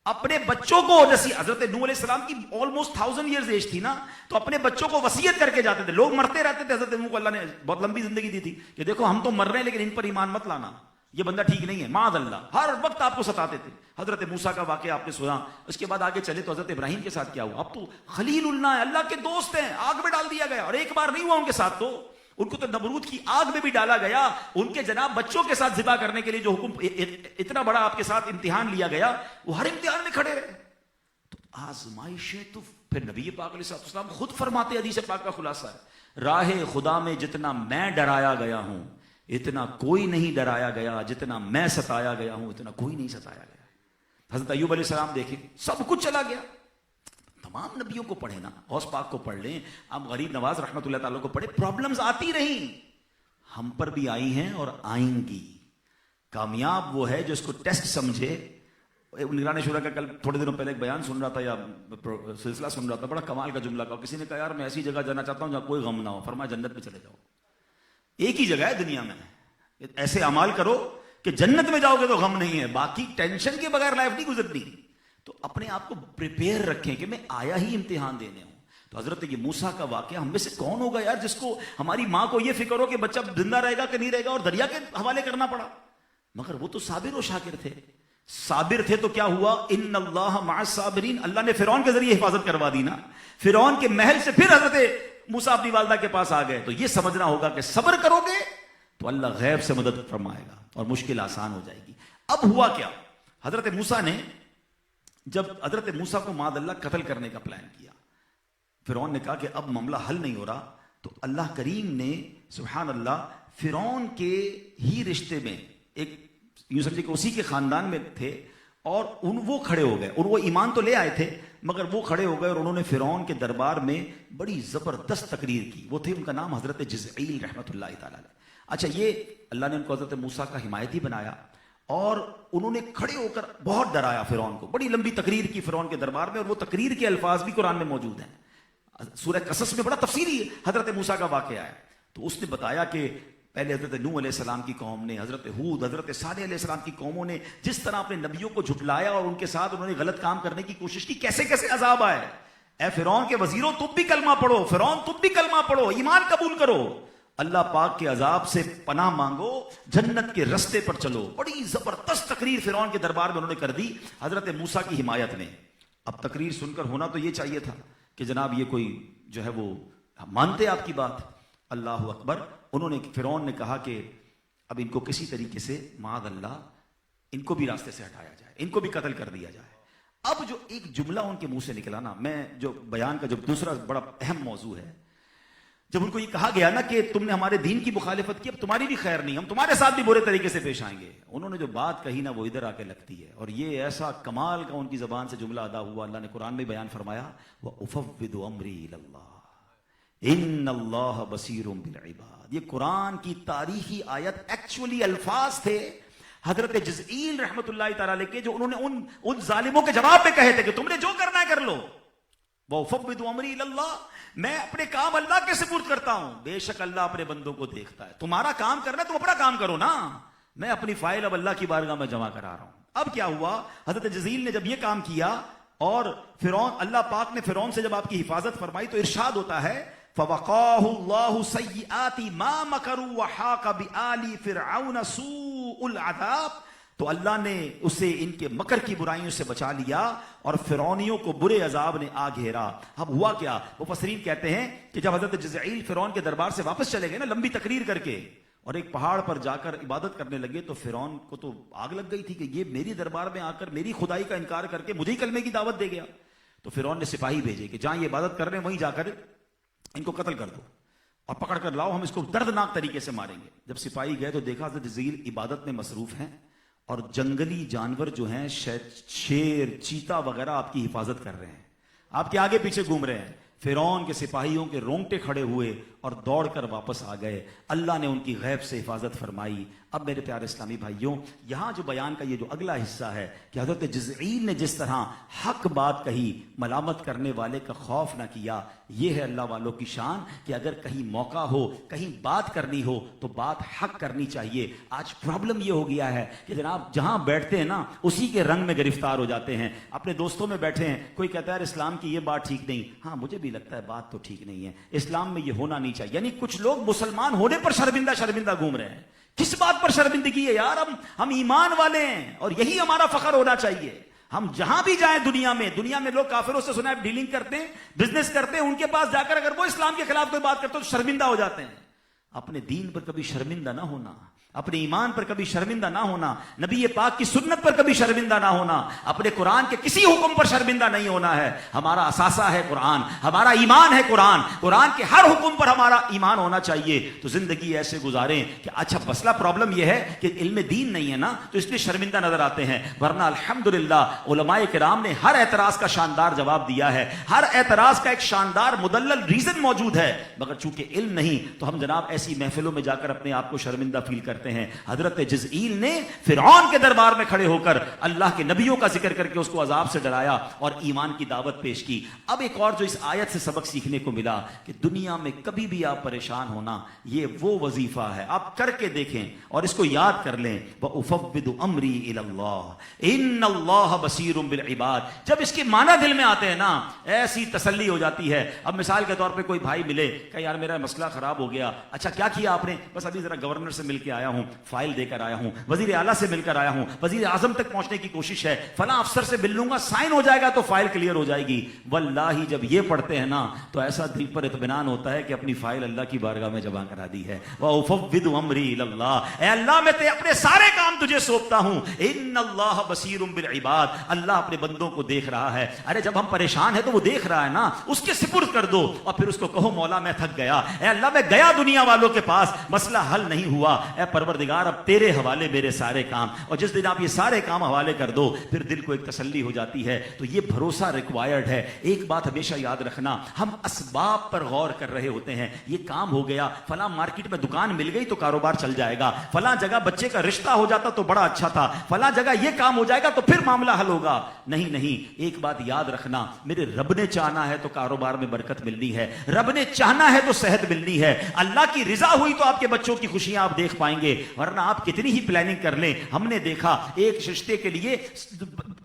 اپنے بچوں کو, جیسی حضرت نوح علیہ السلام کی آلموسٹ 1000 ایئرز ایج تھی نا, تو اپنے بچوں کو وصیت کر کے جاتے تھے. لوگ مرتے رہتے تھے, حضرت نوح کو اللہ نے بہت لمبی زندگی دی تھی کہ دیکھو ہم تو مر رہے ہیں لیکن ان پر ایمان مت لانا, یہ بندہ ٹھیک نہیں ہے, معاذ اللہ. ہر وقت آپ کو ستاتے تھے. حضرت موسیٰ کا واقعہ آپ نے سنا. اس کے بعد آگے چلے تو حضرت ابراہیم کے ساتھ کیا ہوا؟ اب تو خلیل اللہ ہے, اللہ کے دوست ہیں, آگ میں ڈال دیا گیا. اور ایک بار نہیں ہوا ان کے ساتھ, تو ان کو تو نمرود کی آگ میں بھی ڈالا گیا. ان کے جناب بچوں کے ساتھ ذبح کرنے کے لیے جو حکم, اتنا بڑا آپ کے ساتھ امتحان لیا گیا, وہ ہر امتحان میں کھڑے رہے. تو آزمائشیں تو پھر نبی پاک علیہ السلام خود فرماتے, حدیث پاک کا خلاصہ ہے, راہ خدا میں جتنا میں ڈرایا گیا ہوں اتنا کوئی نہیں ڈرایا گیا, جتنا میں ستایا گیا ہوں اتنا کوئی نہیں ستایا گیا. حضرت ایوب علیہ السلام دیکھیں, سب کچھ چلا گیا. تمام نبیوں کو پڑھیں نا, غوث پاک کو پڑھ لیں, اب غریب نواز رحمت اللہ تعالیٰ کو پڑھیں. پرابلمز آتی رہیں, ہم پر بھی آئی ہیں اور آئیں گی. کامیاب وہ ہے جو اس کو ٹیسٹ سمجھے, نگران شورا کا کل تھوڑے دنوں پہلے ایک بیان سن رہا تھا یا سلسلہ سن رہا تھا، بڑا کمال کا جملہ کہا، کسی نے کہا یار میں ایسی جگہ جانا چاہتا ہوں جہاں کوئی غم نہ ہو، فرمایا جنت میں چلے جاؤ، ایک ہی جگہ ہے دنیا میں، ایسے اعمال کرو کہ جنت میں جاؤ گے تو غم نہیں ہے، باقی ٹینشن کے بغیر لائف نہیں گزرتی. تو اپنے آپ کو پریپیئر رکھیں کہ میں آیا ہی امتحان دینے ہوں. تو حضرت یہ موسیٰ کا واقعہ، ہم میں سے کون ہوگا یار جس کو ہماری ماں کو یہ فکر ہو کہ بچہ زندہ رہے گا کہ نہیں رہے گا اور دریا کے حوالے کرنا پڑا. مگر وہ تو صابر و شاکر تھے. صابر تھے تو کیا ہوا، ان اللہ مع الصابرین، اللہ نے فرعون کے ذریعے حفاظت کروا دی نا. فرعون کے محل سے پھر حضرت موسیٰ اپنی والدہ کے پاس آ گئے. تو یہ سمجھنا ہوگا کہ صبر کرو گے تو اللہ غیب سے مدد فرمائے گا اور مشکل آسان ہو جائے گی. اب ہوا کیا، حضرت موسیٰ نے جب حضرت موسیٰ کو معاذ اللہ قتل کرنے کا پلان کیا، فرعون نے کہا کہ اب معاملہ حل نہیں ہو رہا. تو اللہ کریم نے سبحان اللہ فرعون کے ہی رشتے میں ایک یوں سمجھے کہ اسی کے خاندان میں تھے، اور وہ کھڑے ہو گئے، اور وہ ایمان تو لے آئے تھے مگر وہ کھڑے ہو گئے اور انہوں نے فرعون کے دربار میں بڑی زبردست تقریر کی. وہ تھے، ان کا نام حضرت جزعیل رحمۃ اللہ تعالی علیہ. اچھا، یہ اللہ نے ان کو حضرت موسیٰ کا حمایتی بنایا اور انہوں نے کھڑے ہو کر بہت ڈرایا فرعون کو. بڑی لمبی تقریر کی فرعون کے دربار میں، اور وہ تقریر کے الفاظ بھی قرآن میں موجود ہیں. سورہ قصص میں بڑا تفصیلی حضرت موسیٰ کا واقعہ ہے. تو اس نے بتایا کہ پہلے حضرت نوح علیہ السلام کی قوم نے، حضرت ہود، حضرت صالح علیہ السلام کی قوموں نے جس طرح اپنے نبیوں کو جھٹلایا اور ان کے ساتھ انہوں نے غلط کام کرنے کی کوشش کی، کیسے کیسے عذاب آئے. اے فرعون کے وزیروں، تم بھی کلمہ پڑھو، فرعون تم بھی کلمہ پڑھو، ایمان قبول کرو، اللہ پاک کے عذاب سے پناہ مانگو، جنت کے رستے پر چلو. بڑی زبردست تقریر فرعون کے دربار میں انہوں نے کر دی حضرت موسیٰ کی حمایت میں. اب تقریر سن کر ہونا تو یہ چاہیے تھا کہ جناب یہ کوئی جو ہے وہ مانتے آپ کی بات. اللہ اکبر. انہوں نے، فرعون نے کہا کہ اب ان کو کسی طریقے سے معاذ اللہ ان کو بھی راستے سے ہٹایا جائے، ان کو بھی قتل کر دیا جائے. اب جو ایک جملہ ان کے منہ سے نکلا نا، میں جو بیان کا جو دوسرا بڑا اہم موضوع ہے، جب ان کو یہ کہا گیا نا کہ تم نے ہمارے دین کی مخالفت کی، اب تمہاری بھی خیر نہیں، ہم تمہارے ساتھ بھی برے طریقے سے پیش آئیں گے. انہوں نے جو بات کہی نا وہ ادھر آ کے لگتی ہے، اور یہ ایسا کمال کا ان کی زبان سے جملہ ادا ہوا. اللہ نے قرآن میں بیان فرمایا وَأُفَوِّضُ أَمْرِي إِلَى اللَّهِ إِنَّ اللَّهَ بَصِيرٌ بِالْعِبَادِ. یہ قرآن کی تاریخی آیت، ایکچولی الفاظ تھے حضرت جزعیل رحمت اللہ تعالی علیہ کے، جو انہوں نے ان ظالموں کے جواب میں کہے تھے کہ تم نے جو کرنا ہے کر لو. وَأُفَوِّضُ أَمْرِي إِلَى اللَّهِ، میں اپنے کام اللہ کے سپرد کرتا ہوں. بے شک اللہ اپنے بندوں کو دیکھتا ہے. تمہارا کام کرنا ہے، تم اپنا کام کرو نا، میں اپنی فائل اب اللہ کی بارگاہ میں جمع کرا رہا ہوں. اب کیا ہوا، حضرت جزعیل نے جب یہ کام کیا اور فرعون، اللہ پاک نے فرعون سے جب آپ کی حفاظت فرمائی تو ارشاد ہوتا ہے فَوَقَاهُ اللَّهُ سَيِّئَاتِ مَا مَكَرُوا وَحَاقَ بِآلِ فِرْعَوْنَ سُوءُ الْعَذَابِ. تو اللہ نے اسے ان کے مکر کی برائیوں سے بچا لیا اور فرعونیوں کو برے عذاب نے آ گھیرا. اب ہوا کیا، مفسرین کہتے ہیں کہ جب حضرت جزعیل فرعون کے دربار سے واپس چلے گئے نا لمبی تقریر کر کے، اور ایک پہاڑ پر جا کر عبادت کرنے لگے، تو فرعون کو تو آگ لگ گئی تھی کہ یہ میری دربار میں آ کر میری خدائی کا انکار کر کے مجھے ہی کلمے کی دعوت دے گیا. تو فرعون نے سپاہی بھیجے کہ جہاں یہ عبادت کر رہے ہیں وہیں جا کر ان کو قتل کر دو اور پکڑ کر لاؤ، ہم اس کو دردناک طریقے سے ماریں گے. جب سپاہی گئے تو دیکھا حضرت جزعیل عبادت میں مصروف ہیں اور جنگلی جانور جو ہیں شیر، چیتا وغیرہ آپ کی حفاظت کر رہے ہیں، آپ کے آگے پیچھے گھوم رہے ہیں. فرعون کے سپاہیوں کے رونگٹے کھڑے ہوئے اور دوڑ کر واپس آ گئے. اللہ نے ان کی غیب سے حفاظت فرمائی. اب میرے پیارے اسلامی بھائیوں، یہاں جو بیان کا یہ جو اگلا حصہ ہے کہ حضرت جزعیل نے جس طرح حق بات کہی، ملامت کرنے والے کا خوف نہ کیا، یہ ہے اللہ والوں کی شان کہ اگر کہیں موقع ہو، کہیں بات کرنی ہو تو بات حق کرنی چاہیے. آج پرابلم یہ ہو گیا ہے کہ جناب جہاں بیٹھتے ہیں نا اسی کے رنگ میں گرفتار ہو جاتے ہیں. اپنے دوستوں میں بیٹھے ہیں، کوئی کہتا ہے اسلام کی یہ بات ٹھیک نہیں، ہاں مجھے بھی لگتا ہے بات تو ٹھیک نہیں ہے، اسلام میں یہ ہونا نہیں چاہیے. یعنی کچھ لوگ مسلمان ہونے پر شرمندہ گھوم رہے ہیں. کس بات پر شرمندگی ہے یار؟ ہم ایمان والے ہیں اور یہی ہمارا فخر ہونا چاہیے. ہم جہاں بھی جائیں دنیا میں لوگ کافروں سے سنا ہے ڈیلنگ کرتے ہیں، بزنس کرتے ہیں، ان کے پاس جا کر اگر وہ اسلام کے خلاف کوئی بات کرتے ہیں تو شرمندہ ہو جاتے ہیں. اپنے دین پر کبھی شرمندہ نہ ہونا، اپنے ایمان پر کبھی شرمندہ نہ ہونا، نبی پاک کی سنت پر کبھی شرمندہ نہ ہونا، اپنے قرآن کے کسی حکم پر شرمندہ نہیں ہونا ہے. ہمارا اثاثہ ہے قرآن، ہمارا ایمان ہے قرآن، قرآن کے ہر حکم پر ہمارا ایمان ہونا چاہیے. تو زندگی ایسے گزاریں کہ اچھا مسئلہ پرابلم یہ ہے کہ علم دین نہیں ہے نا تو اس لیے شرمندہ نظر آتے ہیں، ورنہ الحمدللہ علماء کرام نے ہر اعتراض کا شاندار جواب دیا ہے. ہر اعتراض کا ایک شاندار مدلل ریزن موجود ہے، مگر چونکہ علم نہیں تو ہم جناب ایسی محفلوں میں جا کر اپنے آپ کو شرمندہ فیل کرتے کرتے ہیں حضرت جزئیل نے فرعون کے دربار میں کھڑے ہو کر اللہ کے نبیوں کا ذکر کر کے اس کو عذاب سے ڈرایا اور ایمان کی دعوت پیش کی. اب ایک اور جو اس آیت سے سبق سیکھنے کو ملا کہ دنیا میں کبھی بھی آپ پریشان ہونا یہ وہ وظیفہ ہے, آپ کر کے دیکھیں اور اس کو یاد کر لیں. وَأُفَوِّضُ أَمْرِي إِلَى اللَّهِ إِنَّ اللَّهَ بَصِيرٌ بِالْعِبَادِ. جب اس کے معنی دل میں آتے ہیں نا ایسی تسلی ہو جاتی ہے. اب مثال کے طور پہ کوئی بھائی ملے کہ یار میرا مسئلہ خراب ہو گیا, اچھا کیا کیا آپ نے؟ بس ابھی ذرا گورنر سے مل کے آیا ہوں, فائل دے کر آیا ہوں, وزیر اعلیٰ سے مل کر آیا ہوں, وزیر اعظم تک پہنچنے کی کوشش ہے, فلاں افسر سے مل لوں گا, سائن ہو جائے گا تو فائل کلیئر ہو جائے گی. واللہ جب یہ پڑھتے ہیں نا تو ایسا دل پر اطمینان ہوتا ہے کہ اپنی فائل اللہ کی بارگاہ میں جمع کرا دی ہے. وَأُفَوِّضُ أَمْرِي إِلَى اللَّهِ. اے اللہ میں اپنے سارے کام تجھے سونپتا ہوں. إِنَّ اللَّهَ بَصِيرٌ بِالْعِبَادِ. اللہ اپنے بندوں کو دیکھ رہا ہے. ارے جب ہم پریشان ہیں تو وہ دیکھ رہا ہے نا, اس کے سپرد کر دو اور پھر اس کو کہو مولا میں تھک گیا, اے اللہ میں گیا دنیا والوں کے پاس, مسئلہ حل نہیں ہوا, اے پروردگار اب تیرے حوالے میرے سارے کام. اور جس دن آپ یہ سارے کام حوالے کر دو پھر دل کو ایک تسلی ہو جاتی ہے. تو یہ بھروسہ ریکوائرڈ ہے. ایک بات ہمیشہ یاد رکھنا, ہم اسباب پر غور کر رہے ہوتے ہیں. یہ کام ہو گیا, فلاں مارکیٹ میں دکان مل گئی تو کاروبار چل جائے گا, فلاں جگہ بچے کا رشتہ ہو جاتا تو بڑا اچھا تھا, فلاں جگہ یہ کام ہو جائے گا تو پھر معاملہ حل ہوگا. نہیں نہیں, ایک بات یاد رکھنا, میرے رب نے چاہنا ہے تو کاروبار میں برکت ملنی ہے, رب نے چاہنا ہے تو صحت ملنی ہے, اللہ کی رضا ہوئی تو آپ کے بچوں کی خوشیاں آپ دیکھ پائیں گے. ورنہ آپ کتنی ہی پلاننگ کر لیں, ہم نے دیکھا ایک رشتے کے لیے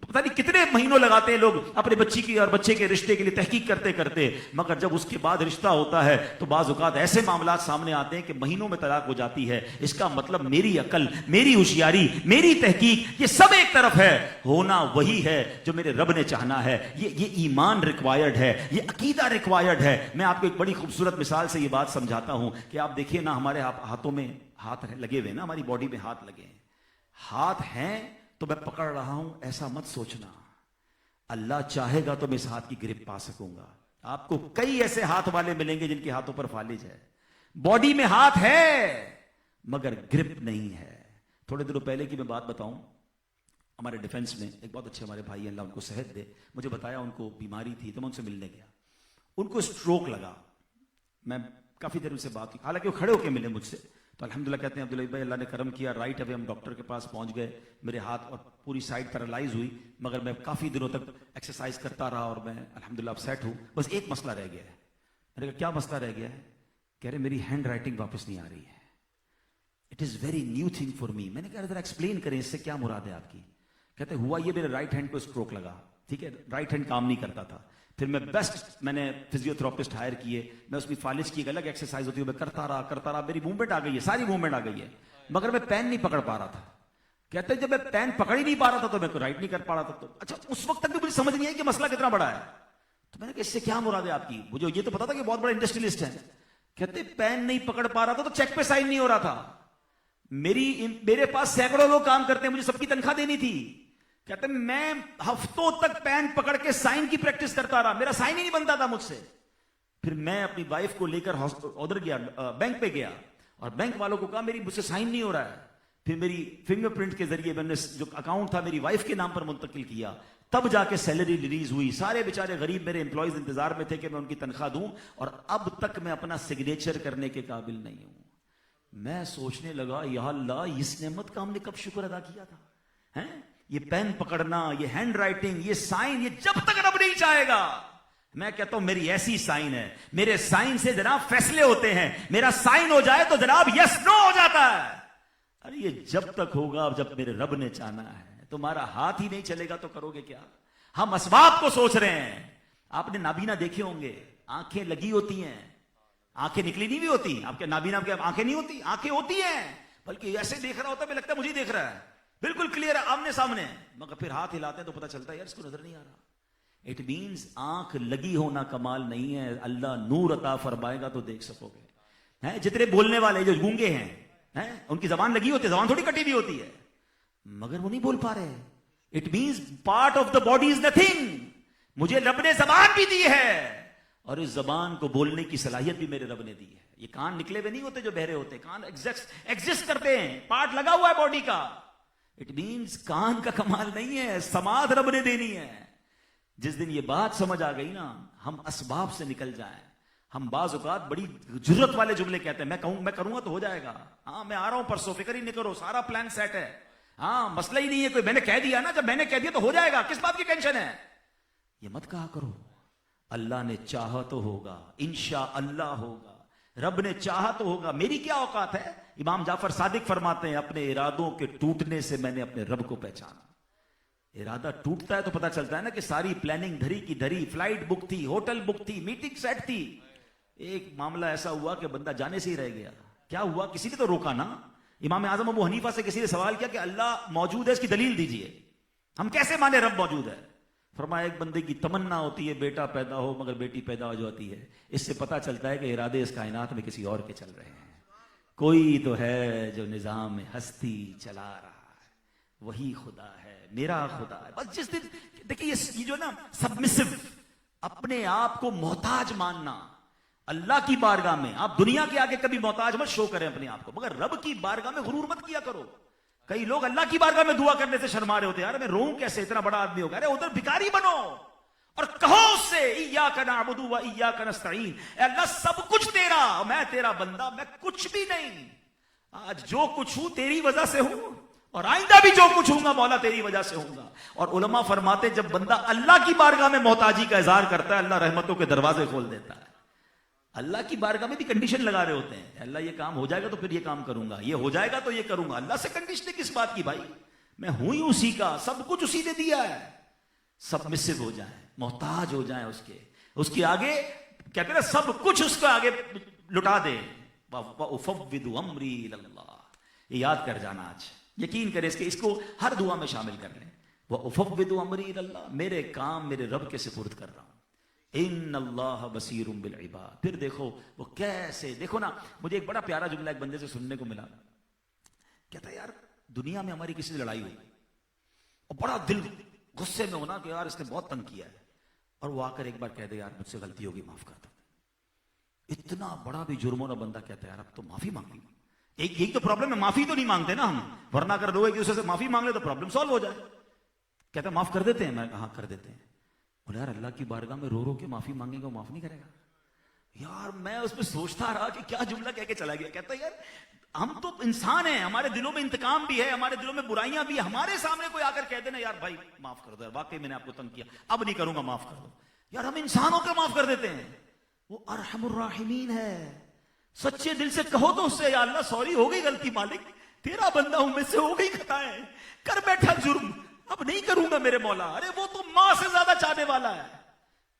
پتہ نہیں کتنے مہینوں لگاتے ہیں لوگ اپنے بچی کی اور بچے کے رشتے کے لیے تحقیق کرتے کرتے, مگر جب اس کے بعد رشتہ ہوتا ہے تو بعض اوقات ایسے معاملات سامنے آتے ہیں کہ مہینوں میں طلاق ہو جاتی ہے. اس کا مطلب میری عقل, میری ہوشیاری, میری تحقیق یہ سب ایک طرف ہے, ہونا وہی ہے جو میرے رب نے چاہنا ہے. یہ ایمان ریکوائرڈ ہے, یہ عقیدہ ریکوائرڈ ہے. میں آپ کو ایک بڑی خوبصورت مثال سے یہ بات سمجھاتا ہوں کہ آپ دیکھیے نا, ہمارے ہاتھوں میں ہاتھ لگے ہوئے نا, ہماری باڈی میں ہاتھ لگے ہیں, ہاتھ ہیں تو میں پکڑ رہا ہوں ایسا مت سوچنا. اللہ چاہے گا تو میں اس ہاتھ کی گرپ پا سکوں گا. آپ کو کئی ایسے ہاتھ والے ملیں گے جن کے ہاتھوں پر فالج ہے, باڈی میں ہاتھ ہے مگر گرپ نہیں ہے. تھوڑے دنوں پہلے کی میں بات بتاؤں, ہمارے ڈیفنس میں ایک بہت اچھے ہمارے بھائی ہیں, اللہ ان کو صحت دے, مجھے بتایا ان کو بیماری تھی تو میں ان سے ملنے گیا. ان کو اسٹروک لگا. میں کافی دیر ان سے بات کی, حالانکہ وہ کھڑے ہو کے ملے مجھ سے, تو الحمدللہ کہتے ہیں عبداللہ بھائی اللہ نے کرم کیا, رائٹ اوے ہم ڈاکٹر کے پاس پہنچ گئے. میرے ہاتھ اور پوری سائڈ پیرالائز ہوئی, مگر میں کافی دنوں تک ایکسرسائز کرتا رہا اور میں الحمدللہ اب سیٹ ہوں. بس ایک مسئلہ رہ گیا ہے. میں نے کہا کیا مسئلہ رہ گیا ہے؟ کہہ رہے میری ہینڈ رائٹنگ واپس نہیں آ رہی ہے. It is very new thing for me. میں نے کہا ذرا ایکسپلین کریں اس سے کیا مراد ہے آپ کی. کہتے ہوا یہ میرے رائٹ ہینڈ کو اسٹروک لگا, ٹھیک ہے, رائٹ ہینڈ کام نہیں کرتا تھا. پھر میں نے فزیوتھراپسٹ ہائر کیے, میں اس کی فالج کی ایک الگ ایکسرسائز ہوتی ہے, میں کرتا رہا, میری موومنٹ آ گئی ہے, ساری موومنٹ آ گئی ہے, مگر میں پین نہیں پکڑ پا رہا تھا. کہتے جب میں پین پکڑ ہی نہیں پا رہا تھا تو میں رائٹ نہیں کر پا رہا تھا. تو اچھا اس وقت تک بھی مجھے سمجھ نہیں آئی کہ مسئلہ کتنا بڑا ہے. تو میں نے کہا اس سے کیا مراد ہے آپ کی؟ مجھے یہ تو پتا تھا کہ بہت بڑا انڈسٹریلسٹ ہے. کہتے پین نہیں پکڑ پا رہا تھا تو چیک پہ سائن نہیں ہو رہا تھا. میرے پاس سینکڑوں لوگ کام کرتے ہیں, مجھے سب کی تنخواہ دینی تھی. کہتے میں ہفتوں تک پین پکڑ کے سائن کی پریکٹس کرتا رہا, میرا سائن ہی نہیں بنتا تھا مجھ سے. پھر میں اپنی وائف کو لے کر ادھر گیا, بینک پہ گیا, اور بینک والوں کو کہا میری مجھ سے سائن نہیں ہو رہا ہے. پھر میری فنگر پرنٹ کے ذریعے میں نے جو اکاؤنٹ تھا میری وائف کے نام پر منتقل کیا, تب جا کے سیلری ریلیز ہوئی. سارے بیچارے غریب میرے امپلائیز انتظار میں تھے کہ میں ان کی تنخواہ دوں, اور اب تک میں اپنا سگنیچر کرنے کے قابل نہیں ہوں. میں سوچنے لگا یا اللہ اس نعمت کا ہم نے کب شکر ادا کیا تھا. یہ پین پکڑنا, یہ ہینڈ رائٹنگ, یہ سائن, یہ جب تک رب نہیں چاہے گا. میں کہتا ہوں میری ایسی سائن ہے, میرے سائن سے جناب فیصلے ہوتے ہیں. میرا سائن ہو جائے تو جناب یس نو ہو جاتا ہے. ارے یہ جب تک ہوگا جب میرے رب نے چاہنا ہے. تمہارا ہاتھ ہی نہیں چلے گا تو کرو گے کیا؟ ہم اسباب کو سوچ رہے ہیں. آپ نے نابینا دیکھے ہوں گے, آنکھیں لگی ہوتی ہیں, آنکھیں نکلی نہیں بھی ہوتی. آپ کے نابینا کے آنکھیں نہیں ہوتی, آنکھیں ہوتی ہیں, بلکہ ایسے دیکھ رہا ہوتا ہے, لگتا ہے مجھے دیکھ رہا ہے, بالکل کلیئر ہے آمنے سامنے, مگر پھر ہاتھ ہلاتے ہیں تو پتہ چلتا ہے یار اس کو نظر نہیں آ رہا. اٹ مینز آنکھ لگی ہونا کمال نہیں ہے, اللہ نور عطا فرمائے گا تو دیکھ سکو گے. جتنے بولنے والے جو گونگے ہیں ان کی زبان لگی ہوتی ہے, زبان تھوڑی کٹی بھی ہوتی ہے, مگر وہ نہیں بول پا رہے. It means part of the body is nothing. مجھے رب نے زبان بھی دی ہے, اور اس زبان کو بولنے کی صلاحیت بھی میرے رب نے دی ہے. یہ کان نکلے ہوئے نہیں ہوتے جو بہرے ہوتے, کان ایگزسٹ کرتے ہیں, پارٹ لگا ہوا ہے باڈی کا. اٹ مینز کان کا کمال نہیں ہے, سماعت رب نے دینی ہے. جس دن یہ بات سمجھ آ گئی نا, ہم اسباب سے نکل جائیں, ہم بعض اوقات بڑی جرت والے جملے کہتے ہیں، میں کروں گا تو ہو جائے گا، ہاں میں آ رہا ہوں پرسوں، فکر ہی نہیں کرو، سارا پلان سیٹ ہے، ہاں مسئلہ ہی نہیں ہے کوئی، میں نے کہہ دیا نا، جب میں نے کہہ دیا تو ہو جائے گا، کس بات کی ٹینشن ہے؟ یہ مت کہا کرو، اللہ نے چاہا تو ہوگا، انشاءاللہ ہوگا، رب نے چاہا تو ہوگا، میری کیا اوقات ہے؟ امام جعفر صادق فرماتے ہیں اپنے ارادوں کے ٹوٹنے سے میں نے اپنے رب کو پہچانا۔ ارادہ ٹوٹتا ہے تو پتہ چلتا ہے نا کہ ساری پلاننگ دھری کی دھری، فلائٹ بک تھی، ہوٹل بک تھی، میٹنگ سیٹ تھی، ایک معاملہ ایسا ہوا کہ بندہ جانے سے ہی رہ گیا۔ کیا ہوا؟ کسی نے تو روکا نا۔ امام اعظم ابو حنیفہ سے کسی نے سوال کیا کہ اللہ موجود ہے، اس کی دلیل دیجئے، ہم کیسے مانے رب موجود ہے؟ فرمایا ایک بندے کی تمنا ہوتی ہے بیٹا پیدا ہو، مگر بیٹی پیدا ہو جاتی ہے، اس سے پتہ چلتا ہے کہ ارادے اس کائنات میں کسی اور کے چل رہے ہیں، کوئی تو ہے جو نظام ہستی چلا رہا ہے، وہی خدا ہے، میرا خدا ہے۔ بس جس دن دیکھیے یہ جو نا سبمسو، اپنے آپ کو محتاج ماننا اللہ کی بارگاہ میں، آپ دنیا کے آگے کبھی محتاج مت شو کریں اپنے آپ کو، مگر رب کی بارگاہ میں غرور مت کیا کرو۔ کئی لوگ اللہ کی بارگاہ میں دعا کرنے سے شرما رہے ہوتے ہیں، یار میں روؤں کیسے، اتنا بڑا آدمی ہوگا، ارے ادھر بھکاری بنو اور کہو اس سے ایاک نعبد و ایاک نستعین، اے اللہ سب کچھ تیرا، میں تیرا بندہ، میں کچھ بھی نہیں، آج جو کچھ ہوں تیری وجہ سے ہوں، اور آئندہ بھی جو کچھ ہوں گا مولا تیری وجہ سے ہوں گا۔ اور علماء فرماتے جب بندہ اللہ کی بارگاہ میں محتاجی کا اظہار کرتا ہے، اللہ رحمتوں کے دروازے کھول دیتا ہے۔ اللہ کی بارگاہ میں بھی کنڈیشن لگا رہے ہوتے ہیں، اللہ یہ کام ہو جائے گا تو پھر یہ کام کروں گا، یہ ہو جائے گا تو یہ کروں گا۔ اللہ سے کنڈیشن کس بات کی بھائی؟ میں ہوں ہی اسی کا، سب کچھ اسی نے دیا ہے۔ سبمسو ہو جائیں، محتاج ہو جائیں اس کے آگے، کہتے ہیں نا سب کچھ اس کو آگے لٹا دے۔ وَأُفَوِّضُ أَمْرِي إِلَى اللَّهِ، یہ یاد کر جانا، آج یقین کریں اس کو ہر دعا میں شامل کر لیں۔ وَأُفَوِّضُ أَمْرِي إِلَى اللَّهِ، میرے کام میرے رب کے سپرد کر رہا ہوں۔ ان اللہ بصیر بالعباد۔ پھر دیکھو وہ کیسے، دیکھو نا، مجھے ایک بڑا پیارا جملہ ایک بندے سے سننے کو ملا، کہتا ہے یار دنیا میں ہماری کسی سے لڑائی ہوئی اور بڑا دل غصے میں ہونا کہ یار اس نے بہت تنگ کیا ہے، اور وہ آ کر ایک بار کہہ دے یار مجھ سے غلطی ہوگی معاف کر دو، اتنا بڑا بھی جرم ہونا، بندہ کہتا ہے یار اب تو معافی مانگ لی۔ ایک تو پرابلم ہے، معافی تو نہیں مانگتے نا ہم، ورنہ کر دو ایک دوسرے سے معافی مانگ لے تو پرابلم سالو ہو جائے۔ کہتا ہے معاف کر دیتے ہیں، میں کہا کر دیتے ہیں۔ بولے یار اللہ کی بارگاہ میں رو رو کے معافی مانگیں گے وہ معاف نہیں کرے گا؟ یار میں اس پہ سوچتا رہا کہ کیا جملہ کہہ کے چلا گیا۔ کہتا ہے یار ہم تو انسان ہیں، ہمارے دلوں میں انتقام بھی ہے، ہمارے دلوں میں برائیاں بھی ہیں، ہمارے سامنے کوئی آ کر کہہ دینا یار بھائی معاف کر دو، یار واقعی میں نے آپ کو تنگ کیا، اب نہیں کروں گا، معاف کر دو، یار ہم انسانوں کے معاف کر دیتے ہیں۔ وہ ارحم الراحمین ہے، سچے دل سے کہو تو اس سے یا اللہ سوری ہو گئی غلطی، مالک تیرا بندہ ہوں، میں سے ہو گئی خطائیں، کر بیٹھا جرم، اب نہیں کروں گا میرے مولا، ارے وہ تو ماں سے زیادہ چاہنے والا ہے۔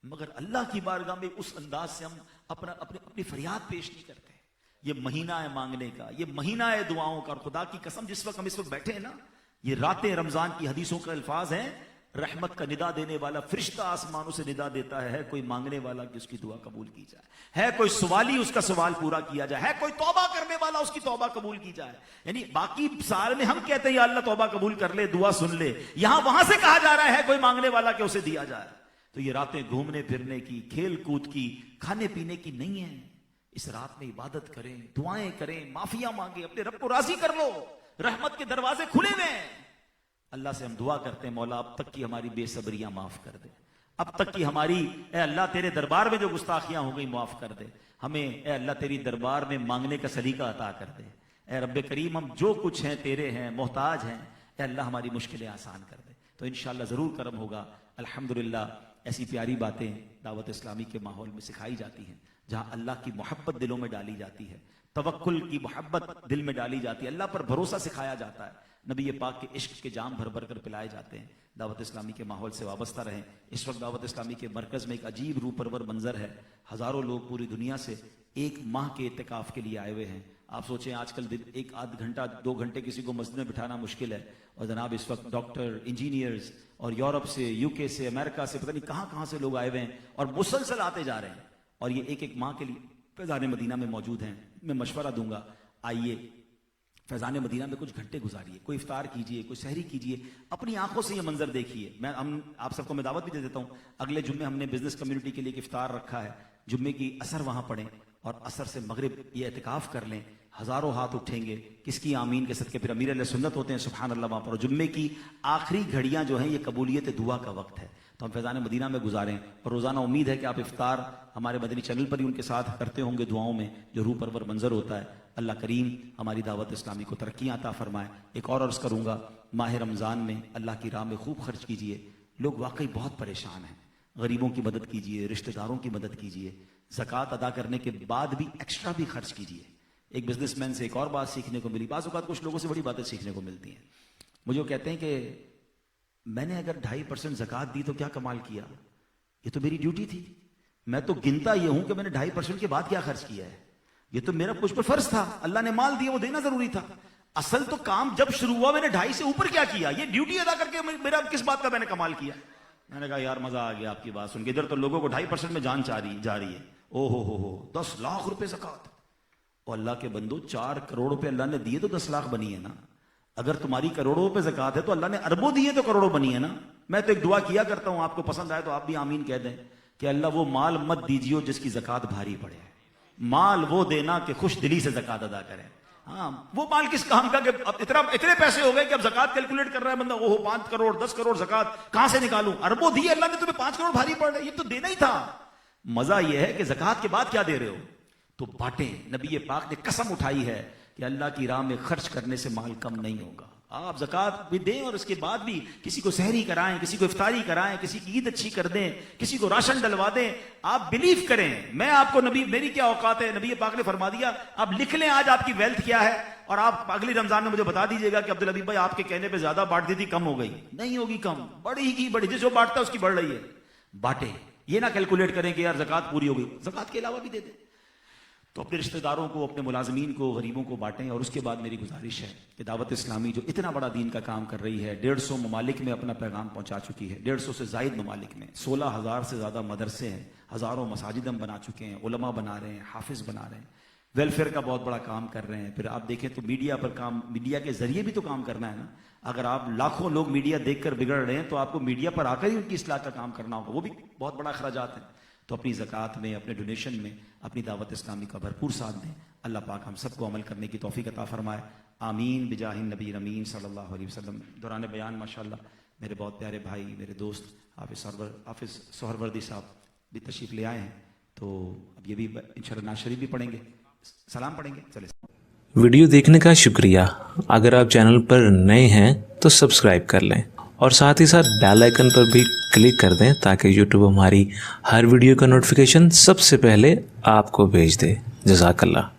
مگر اللہ کی بارگاہ میں اس انداز سے ہم اپنی فریاد پیش نہیں کرتے۔ یہ مہینہ ہے مانگنے کا، یہ مہینہ ہے دعاؤں کا، اور خدا کی قسم جس وقت ہم اس وقت بیٹھے ہیں نا، یہ راتیں رمضان کی حدیثوں کا الفاظ ہیں، رحمت کا ندا دینے والا فرشتہ آسمانوں سے ندا دیتا ہے کوئی مانگنے والا کہ اس کی دعا قبول کی جائے، ہے کوئی سوالی اس کا سوال پورا کیا جائے، ہے کوئی توبہ کرنے والا اس کی توبہ قبول کی جائے۔ یعنی باقی سال میں ہم کہتے ہیں یا اللہ توبہ قبول کر لے، دعا سن لے، یہاں وہاں سے کہا جا رہا ہے کوئی مانگنے والا کہ اسے دیا جائے۔ تو یہ راتیں گھومنے پھرنے کی، کھیل کود کی، کھانے پینے کی نہیں ہیں۔ اس رات میں عبادت کریں، دعائیں کریں، معافیاں مانگیں، اپنے رب کو راضی کر لو، رحمت کے دروازے کھلے ہوئے ہیں۔ اللہ سے ہم دعا کرتے ہیں مولا اب تک کی ہماری بے صبریاں معاف کر دے، اب تک کی ہماری اے اللہ تیرے دربار میں جو گستاخیاں ہو گئی معاف کر دے، ہمیں اے اللہ تیری دربار میں مانگنے کا سلیقہ عطا کر دے۔ اے رب کریم ہم جو کچھ ہیں تیرے ہیں، محتاج ہیں، اے اللہ ہماری مشکلیں آسان کر دے۔ تو انشاءاللہ ضرور کرم ہوگا۔ الحمدللہ ایسی پیاری باتیں دعوت اسلامی کے ماحول میں سکھائی جاتی ہیں، جہاں اللہ کی محبت دلوں میں ڈالی جاتی ہے، توکل کی محبت دل میں ڈالی جاتی ہے، اللہ پر بھروسہ سکھایا جاتا ہے، نبی پاک کے عشق کے جام بھر بھر کر پلائے جاتے ہیں۔ دعوت اسلامی کے ماحول سے وابستہ رہیں۔ اس وقت دعوت اسلامی کے مرکز میں ایک عجیب روح پرور منظر ہے، ہزاروں لوگ پوری دنیا سے ایک ماہ کے اعتکاف کے لیے آئے ہوئے ہیں۔ آپ سوچیں آج کل ایک آدھ گھنٹہ 2 گھنٹے کسی کو مسجد میں بٹھانا مشکل ہے، اور جناب اس وقت ڈاکٹر، انجینئرز اور یورپ سے، UK سے، امریکہ سے، پتہ نہیں کہاں کہاں سے لوگ آئے ہوئے ہیں اور مسلسل آتے جا رہے ہیں، اور یہ ایک ماہ کے لیے فیضان مدینہ میں موجود ہیں۔ میں مشورہ دوں گا آئیے فیضان مدینہ میں کچھ گھنٹے گزاریے، کوئی افطار کیجئے، کوئی سحری کیجئے، اپنی آنکھوں سے یہ منظر دیکھیے۔ آپ سب کو میں دعوت بھی دے دیتا ہوں، اگلے جمعے ہم نے بزنس کمیونٹی کے لیے ایک افطار رکھا ہے، جمعے کی عصر وہاں پڑھیں اور عصر سے مغرب یہ اعتکاف کر لیں، ہزاروں ہاتھ اٹھیں گے، کس کی آمین کے صدقے، پھر امیر علیہ سنت ہوتے ہیں سبحان اللہ وہاں پر، اور جمعے کی آخری گھڑیاں جو ہیں یہ قبولیت دعا کا وقت ہے۔ تو ہم فیضان مدینہ میں گزاریں، اور روزانہ امید ہے کہ آپ افطار ہمارے مدنی چینل پر ہی ان کے ساتھ کرتے ہوں گے دعاؤں میں، جو روح پرور منظر ہوتا ہے۔ اللہ کریم ہماری دعوت اسلامی کو ترقیاں عطا فرمائے۔ ایک اور عرض کروں گا، ماہ رمضان میں اللہ کی راہ میں خوب خرچ کیجئے۔ لوگ واقعی بہت پریشان ہیں، غریبوں کی مدد کیجئے، رشتہ داروں کی مدد کیجئے، زکوٰۃ ادا کرنے کے بعد بھی ایکسٹرا بھی خرچ کیجئے۔ ایک بزنس مین سے ایک اور بات سیکھنے کو ملی، بعض اوقات کچھ لوگوں سے بڑی باتیں سیکھنے کو ملتی ہیں۔ مجھے وہ کہتے ہیں کہ میں نے اگر 2.5% زکوٰۃ دی تو کیا کمال کیا، یہ تو میری ڈیوٹی تھی، میں تو گنتا یہ ہوں کہ میں نے 2.5% کے بعد کیا خرچ کیا ہے، یہ تو میرا کچھ پر فرض تھا، اللہ نے مال دیا وہ دینا ضروری تھا، اصل تو کام جب شروع ہوا میں نے 2.5 سے اوپر کیا کیا، یہ ڈیوٹی ادا کر کے میرا کس بات کا میں نے کمال کیا۔ میں نے کہا یار مزہ آ گیا آپ کی بات سن کے، ادھر تو لوگوں کو 2.5% میں جان جا رہی ہے، او ہو 10 لاکھ روپے زکوٰۃ، اور اللہ کے بندو 4 کروڑ روپے اللہ نے دیے تو 10 لاکھ بنی ہے نا، اگر تمہاری کروڑوں پہ زکوٰۃ ہے تو اللہ نے اربوں دیے تو کروڑوں بنی ہے نا۔ میں تو ایک دعا کیا کرتا ہوں، آپ کو پسند آئے تو آپ بھی آمین کہہ دیں کہ اللہ وہ مال مت دیجیے جس کی زکوٰۃ بھاری پڑے، مال وہ دینا کہ خوش دلی سے زکوٰۃ ادا کرے۔ ہاں وہ مال کس کام کا کہ اب اتنے پیسے ہو گئے کہ اب زکوٰۃ کیلکولیٹ کر رہا ہے بندہ، وہ 5 کروڑ 10 کروڑ زکوٰۃ کہاں سے نکالوں، اربوں دی اللہ نے تمہیں 5 کروڑ بھاری پڑ رہے، یہ تو دینا ہی تھا۔ مزہ یہ ہے کہ زکوٰۃ کے بعد کیا دے رہے ہو تو بانٹیں۔ نبی پاک نے قسم اٹھائی ہے کہ اللہ کی راہ میں خرچ کرنے سے مال کم نہیں ہوگا، آپ زکوٰۃ بھی دیں اور اس کے بعد بھی کسی کو سحری کرائیں، کسی کو افطاری کرائیں، کسی کی عید اچھی کر دیں، کسی کو راشن ڈلوا دیں۔ آپ بلیو کریں، میں آپ کو نبی میری کیا اوقات ہے، نبی پاک نے فرما دیا آپ لکھ لیں آج آپ کی ویلتھ کیا ہے، اور آپ اگلی رمضان میں مجھے بتا دیجیے گا کہ عبدالحبیب بھائی آپ کے کہنے پہ زیادہ بانٹ دی تھی کم ہو گئی، نہیں ہوگی کم، بڑی کی بڑی، جس جو بانٹتا ہے اس کی بڑھ رہی ہے۔ بانٹیں، یہ نہ کیلکولیٹ کریں کہ یار زکوٰۃ پوری ہو گئی، زکوٰۃ کے علاوہ بھی دے دیں۔ تو اپنے رشتہ داروں کو، اپنے ملازمین کو، غریبوں کو بانٹیں۔ اور اس کے بعد میری گزارش ہے کہ دعوت اسلامی جو اتنا بڑا دین کا کام کر رہی ہے، 150 ممالک میں اپنا پیغام پہنچا چکی ہے، 150 سے زائد ممالک میں 16,000 سے زیادہ مدرسے ہیں، ہزاروں مساجد ہم بنا چکے ہیں، علماء بنا رہے ہیں، حافظ بنا رہے ہیں، ویلفیئر کا بہت بڑا کام کر رہے ہیں۔ پھر آپ دیکھیں تو میڈیا پر کام، میڈیا کے ذریعے بھی تو کام کرنا ہے نا۔ اگر آپ لاکھوں لوگ میڈیا دیکھ کر بگڑ رہے ہیں تو آپ کو میڈیا پر آ کر ہی ان کی اصلاح کا کام کرنا ہوگا، وہ بھی بہت بڑا اخراجات ہیں۔ تو اپنی زکوٰۃ میں، اپنے ڈونیشن میں اپنی دعوت اسلامی کا بھرپور ساتھ دیں۔ اللہ پاک ہم سب کو عمل کرنے کی توفیق عطا فرمائے، آمین بجاہ النبی امین صلی اللہ علیہ وسلم۔ دوران بیان ماشاءاللہ میرے بہت پیارے بھائی، میرے دوست حافظ سہروردی صاحب بھی تشریف لے آئے ہیں، تو اب یہ بھی انشاءاللہ نعت شریف بھی پڑھیں گے، سلام پڑھیں گے۔ چلے ویڈیو دیکھنے کا شکریہ۔ اگر آپ چینل پر نئے ہیں تو سبسکرائب کر لیں، اور ساتھ ہی ساتھ بیل آئیکن پر بھی کلک کر دیں تاکہ یوٹیوب ہماری ہر ویڈیو کا نوٹیفیکیشن سب سے پہلے آپ کو بھیج دے۔ جزاک اللہ۔